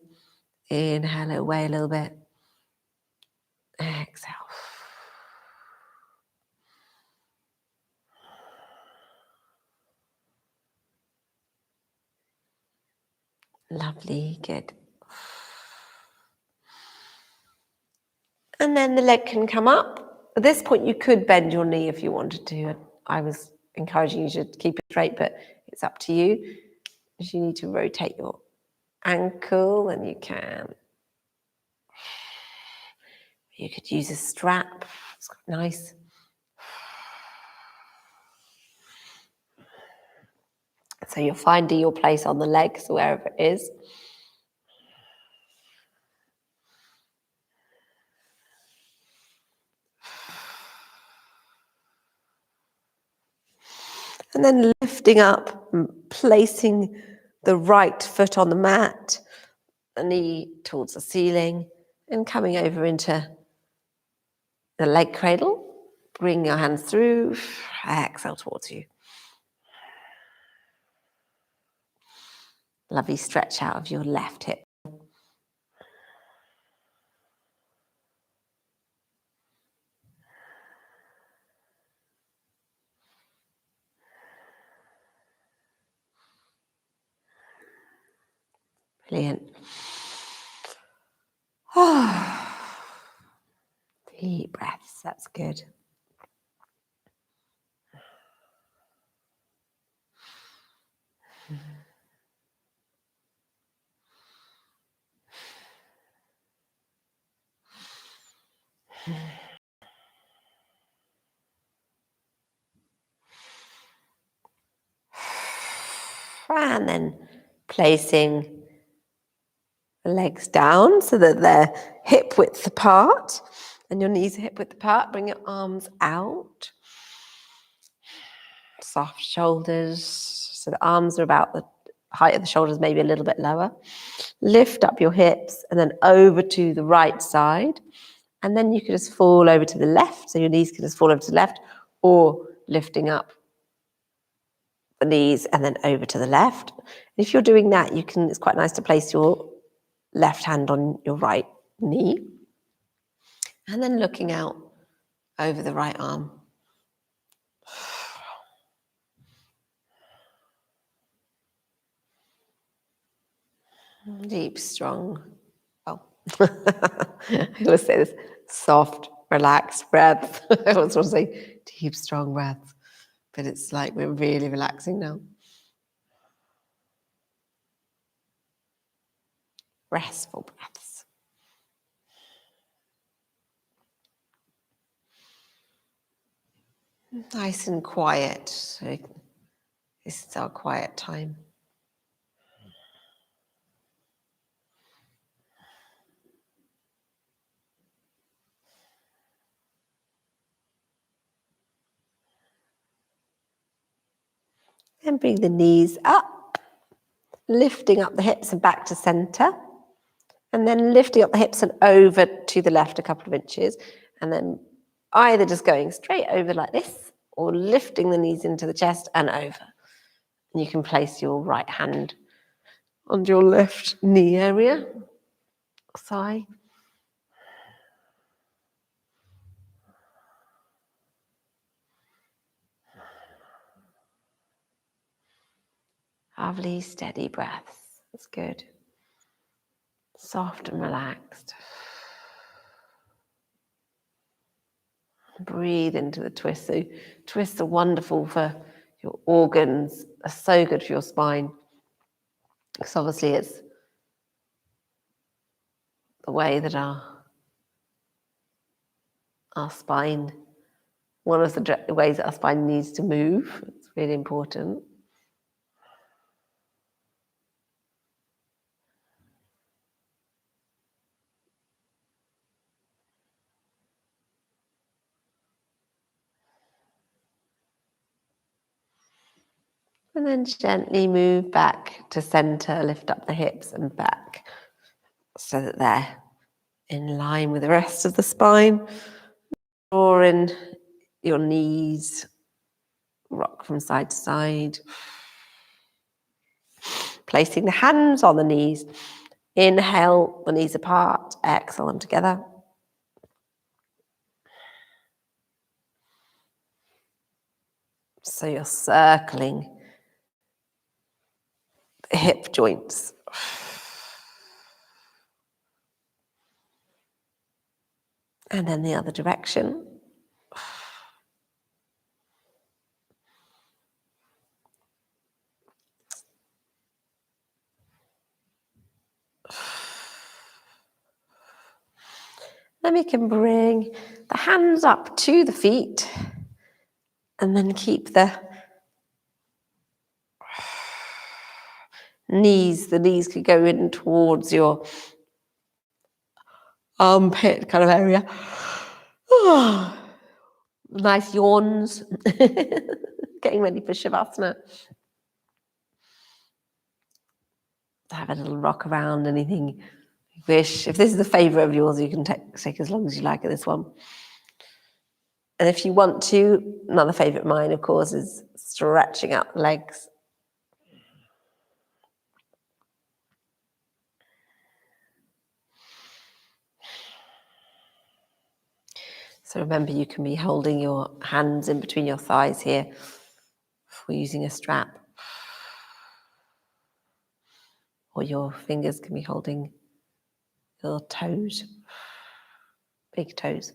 Inhale it away a little bit. Exhale. Lovely, good. And then the leg can come up. At this point, you could bend your knee if you wanted to. I was encouraging you to keep it straight, but it's up to you. If you need to rotate your ankle, then you can. You could use a strap. It's nice. So you're finding your place on the legs, wherever it is. And then lifting up, placing the right foot on the mat, the knee towards the ceiling, and coming over into the leg cradle. Bring your hands through, exhale towards you. Lovely stretch out of your left hip. Brilliant. Deep breaths, that's good. And then Placing the legs down so that they're hip width apart and your knees are hip width apart. Bring your arms out. Soft shoulders. So the arms are about the height of the shoulders, maybe a little bit lower. Lift up your hips and then over to the right side. And then you can just fall over to the left. So your knees can just fall over to the left, or lifting up the knees and then over to the left. If you're doing that, it's quite nice to place your left hand on your right knee and then looking out over the right arm. Deep, strong. I always say this, soft, relaxed breath. I always want to say deep, strong breath, but it's like we're really relaxing now. Restful breaths. Nice and quiet. So this is our quiet time. And bring the knees up, lifting up the hips and back to center. And then lifting up the hips and over to the left a couple of inches. And then either just going straight over like this or lifting the knees into the chest and over. And you can place your right hand on your left knee area, thigh. Lovely, steady breaths. That's good. Soft and relaxed. Breathe into the twist. So twists are wonderful for your organs, are so good for your spine. Because obviously it's the way that our spine, one of the ways that our spine needs to move. It's really important. And then gently move back to center, lift up the hips and back so that they're in line with the rest of the spine. Or in your knees, rock from side to side. Placing the hands on the knees. Inhale, the knees apart. Exhale them together. So you're circling the hip joints. And then the other direction. Then we can bring the hands up to the feet and then keep the knees could go in towards your armpit kind of area. Nice yawns. Getting ready for Shavasana. Have a little rock around, anything you wish. If this is a favourite of yours, you can take as long as you like at this one. And if you want to, another favourite of mine, of course, is stretching out the legs. So remember, you can be holding your hands in between your thighs here or using a strap. Or your fingers can be holding your toes, big toes.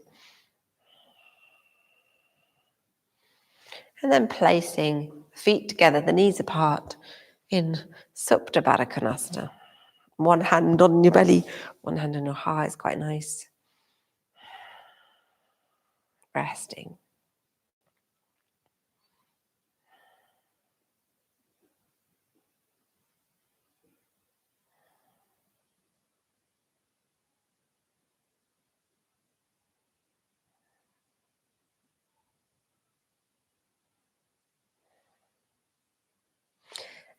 And then placing feet together, the knees apart in Supta Baddha Konasana. One hand on your belly, one hand on your heart is quite nice. Resting.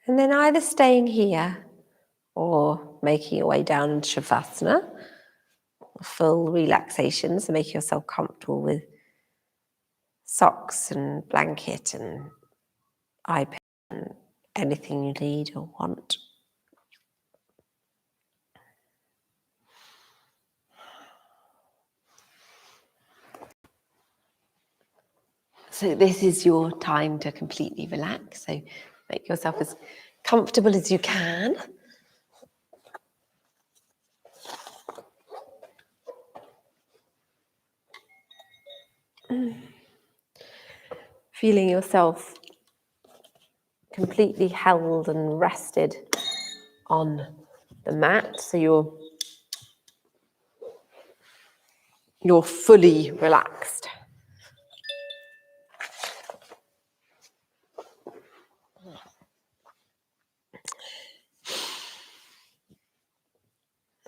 And then either staying here or making your way down into Shavasana, full relaxation, so make yourself comfortable with socks and blanket and iPad and anything you need or want. So this is your time to completely relax. So make yourself as comfortable as you can. Feeling yourself completely held and rested on the mat. So you're fully relaxed.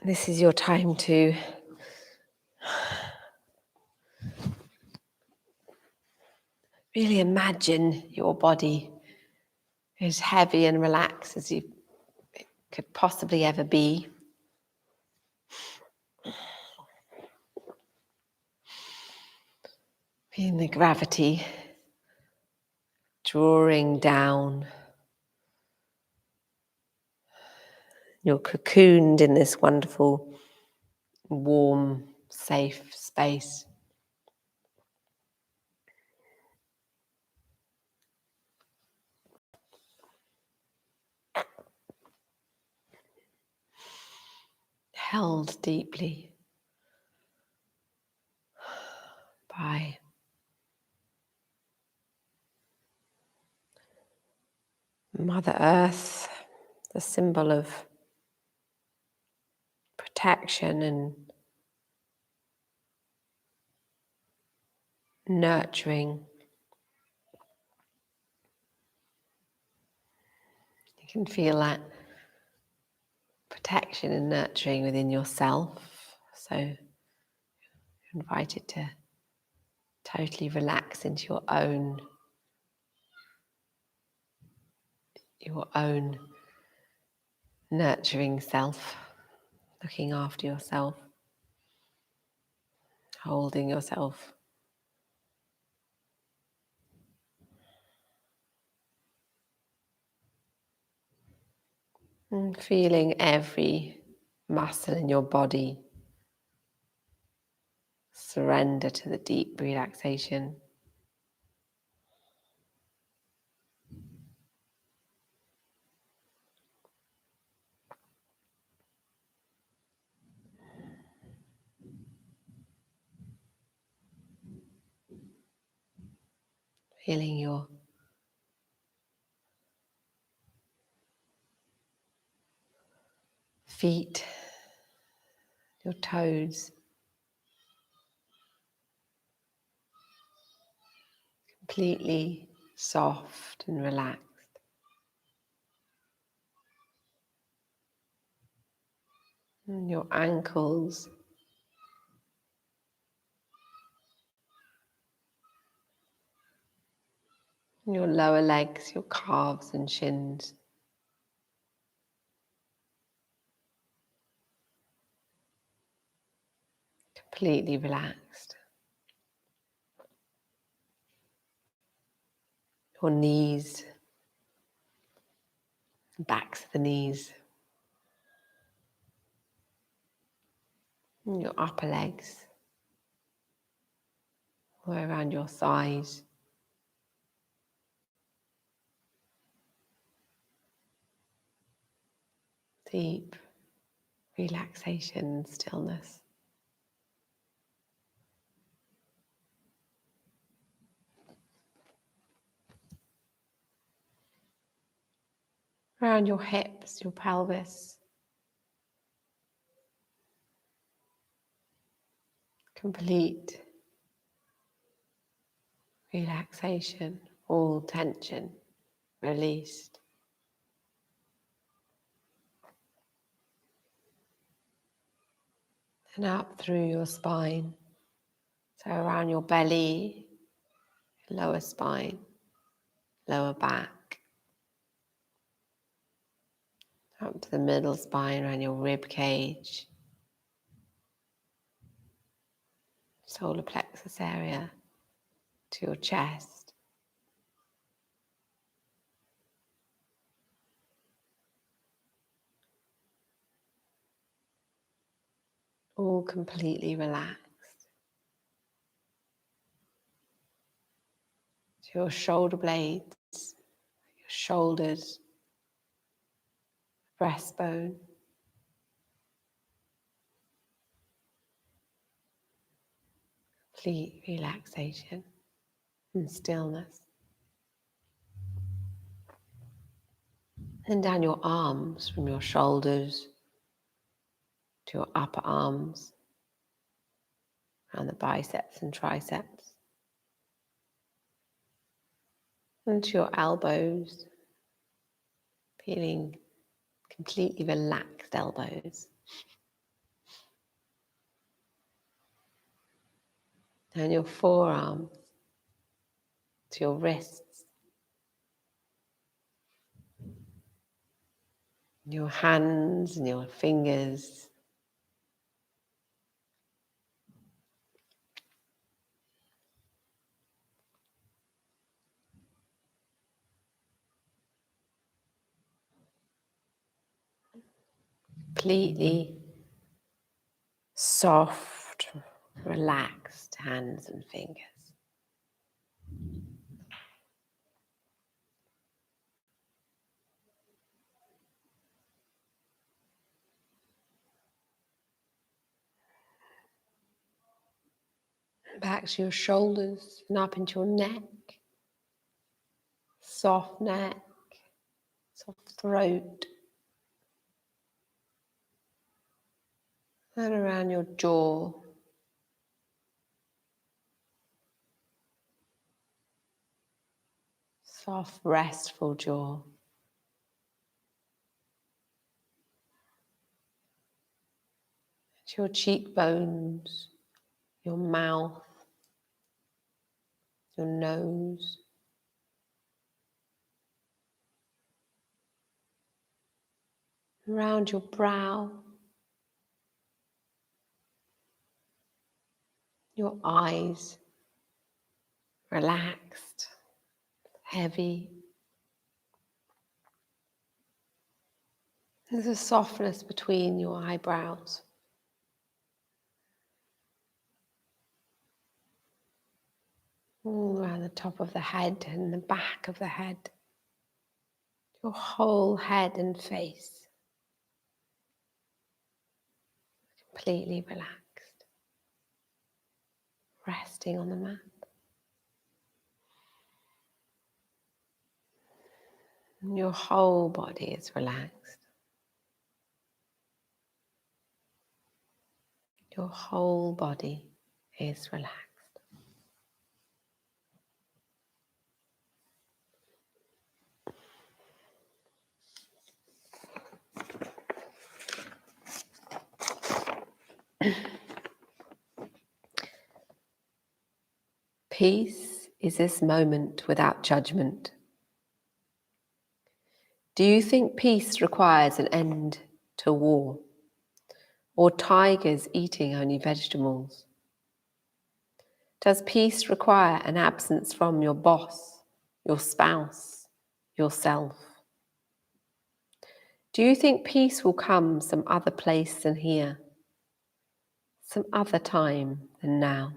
This is your time to really imagine your body as heavy and relaxed as you could possibly ever be. Feeling the gravity drawing down. You're cocooned in this wonderful, warm, safe space. Held deeply by Mother Earth, the symbol of protection and nurturing. You can feel that protection and nurturing within yourself. So you're invited to totally relax into your own nurturing self, looking after yourself, holding yourself. And feeling every muscle in your body surrender to the deep relaxation. Feeling your feet, your toes, completely soft and relaxed. And your ankles, your lower legs, your calves and shins. Completely relaxed. Your knees, backs of the knees. And your upper legs, all around your thighs. Deep relaxation and stillness. Around your hips, your pelvis. Complete relaxation, all tension released. And up through your spine. So around your belly, lower spine, lower back. up to the middle spine, around your rib cage, solar plexus area, to your chest. All completely relaxed. To your shoulder blades, your shoulders, breastbone. Complete relaxation and stillness. And down your arms, from your shoulders to your upper arms, around the biceps and triceps, and to your elbows, feeling completely relaxed elbows. Down your forearms to your wrists, your hands and your fingers. Completely soft, relaxed hands and fingers. Back to your shoulders and up into your neck. Soft neck, soft throat. And around your jaw. Soft, restful jaw. To your cheekbones, your mouth, your nose. Around your brow, your eyes, relaxed, heavy. There's a softness between your eyebrows. All around the top of the head and the back of the head. Your whole head and face. Completely relaxed. Resting on the mat. And your whole body is relaxed. Your whole body is relaxed. Peace is this moment without judgment. Do you think peace requires an end to war? Or tigers eating only vegetables? Does peace require an absence from your boss, your spouse, yourself? Do you think peace will come some other place than here? Some other time than now?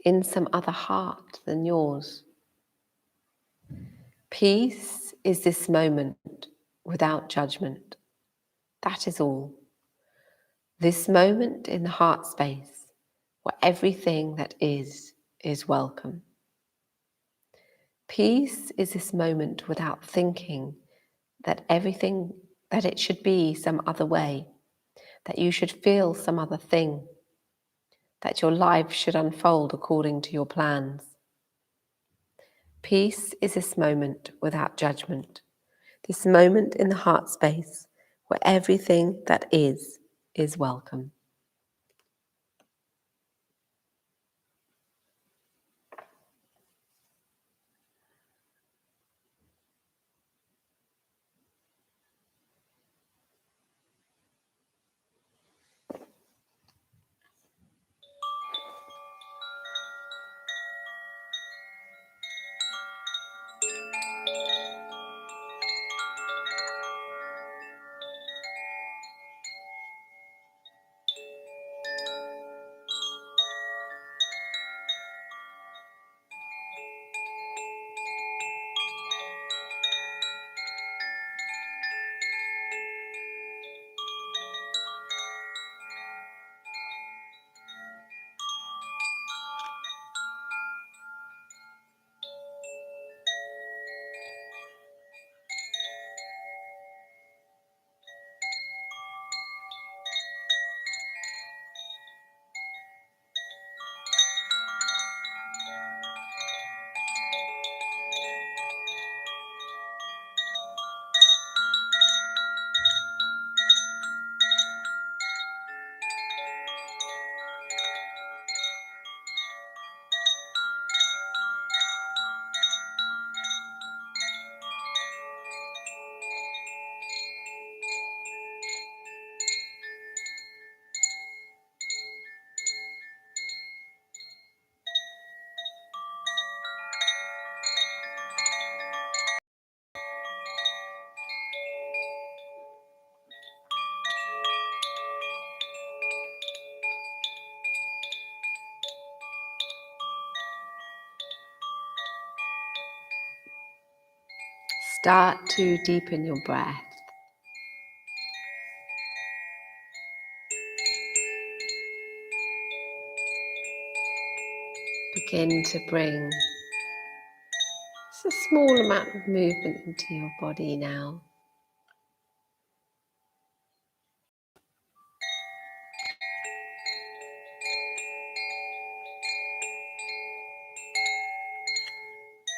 In some other heart than yours? Peace is this moment without judgment. That is all. This moment in the heart space where everything that is welcome. Peace is this moment without thinking that it should be some other way, that you should feel some other thing, that your life should unfold according to your plans. Peace is this moment without judgment, this moment in the heart space where everything that is welcome. Start to deepen your breath. Begin to bring just a small amount of movement into your body now.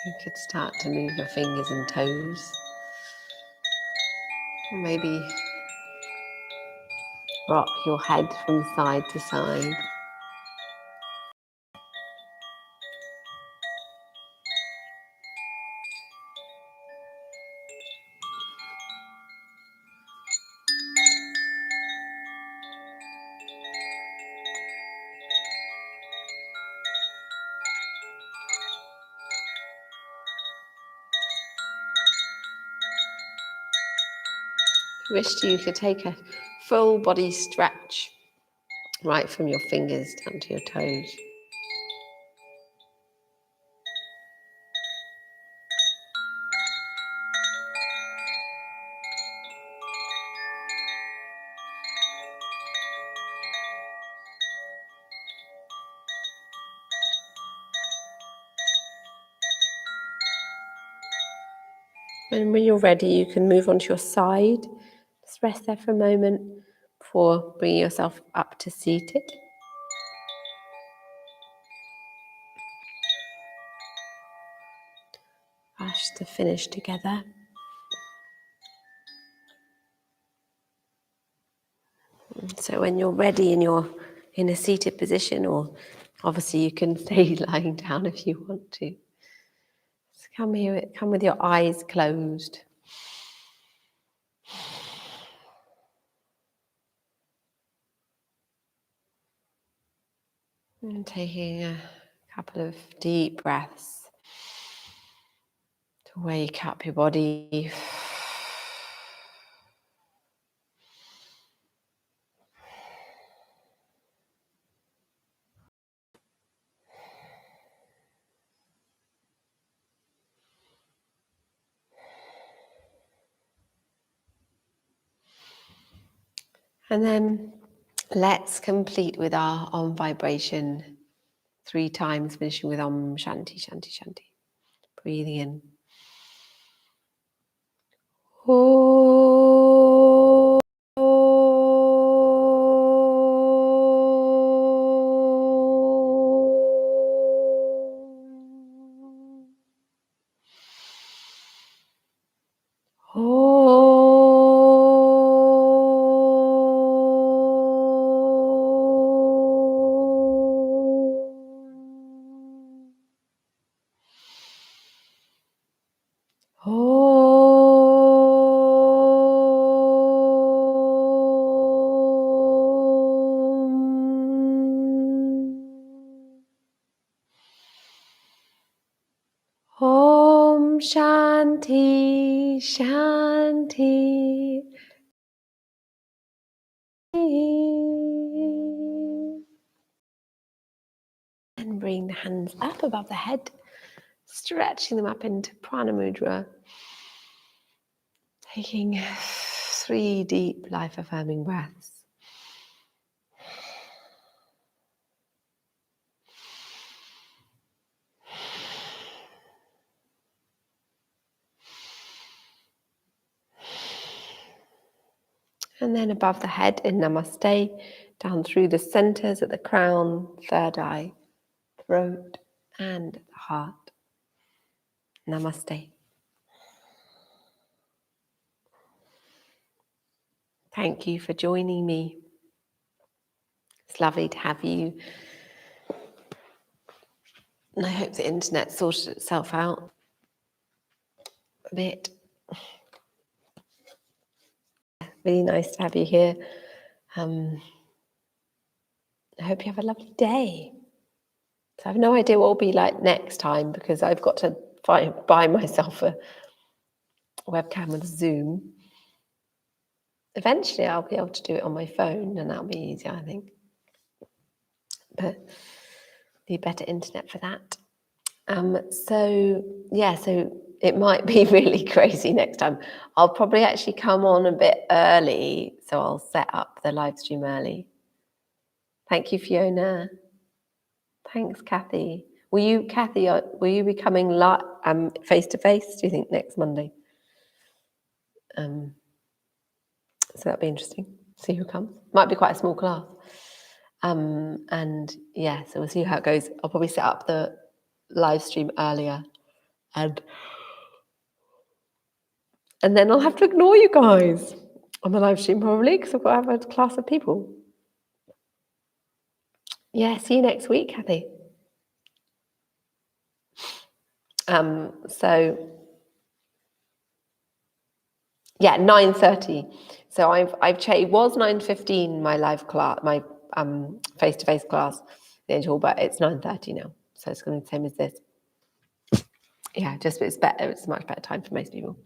You could start to move your fingers and toes. Or maybe rock your head from side to side. If you wish to, you could take a full body stretch right from your fingers down to your toes. And when you're ready, you can move onto your side. Just rest there for a moment before bringing yourself up to seated. Us to finish together. So when you're ready and you're in a seated position, or obviously you can stay lying down if you want to. So come with your eyes closed. And taking a couple of deep breaths to wake up your body. And then let's complete with our Om vibration 3 times, finishing with Om Shanti Shanti Shanti. Breathing in. Om. Om Shanti Shanti. And bring the hands up above the head, stretching them up into Prana Mudra. Taking 3 deep, life-affirming breaths. And then above the head in Namaste, down through the centers at the crown, third eye, throat, and the heart. Namaste. Thank you for joining me. It's lovely to have you. And I hope the internet sorted itself out a bit. Really nice to have you here. I hope you have a lovely day. So I have no idea what will be like next time, because I've got to buy myself a webcam with Zoom. Eventually I'll be able to do it on my phone, and that'll be easier, I think. But need better internet for that. So it might be really crazy next time. I'll probably actually come on a bit early, so I'll set up the live stream early. Thank you, Fiona. Thanks, Kathy. Kathy, will you be coming face to face, do you think, next Monday? So that'll be interesting. See who comes. Might be quite a small class. And yeah, so we'll see how it goes. I'll probably set up the live stream earlier, and then I'll have to ignore you guys on the live stream probably, because I've got to have a class of people. Yeah, see you next week, Kathy. So yeah, 9:30. So I've changed. It was 9:15 my live class, my face-to-face class, the Angel Hall, but it's 9:30 now. So it's going to be the same as this. Yeah, just it's better. It's a much better time for most people.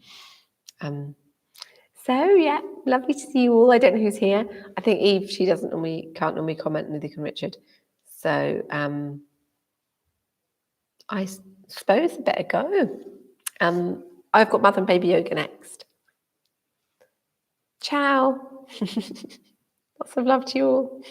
So yeah, lovely to see you all. I don't know who's here. I think Eve, she can't normally comment, neither can Richard. So I suppose I better go. I've got Mother and Baby Yoga next. Ciao. Lots of love to you all.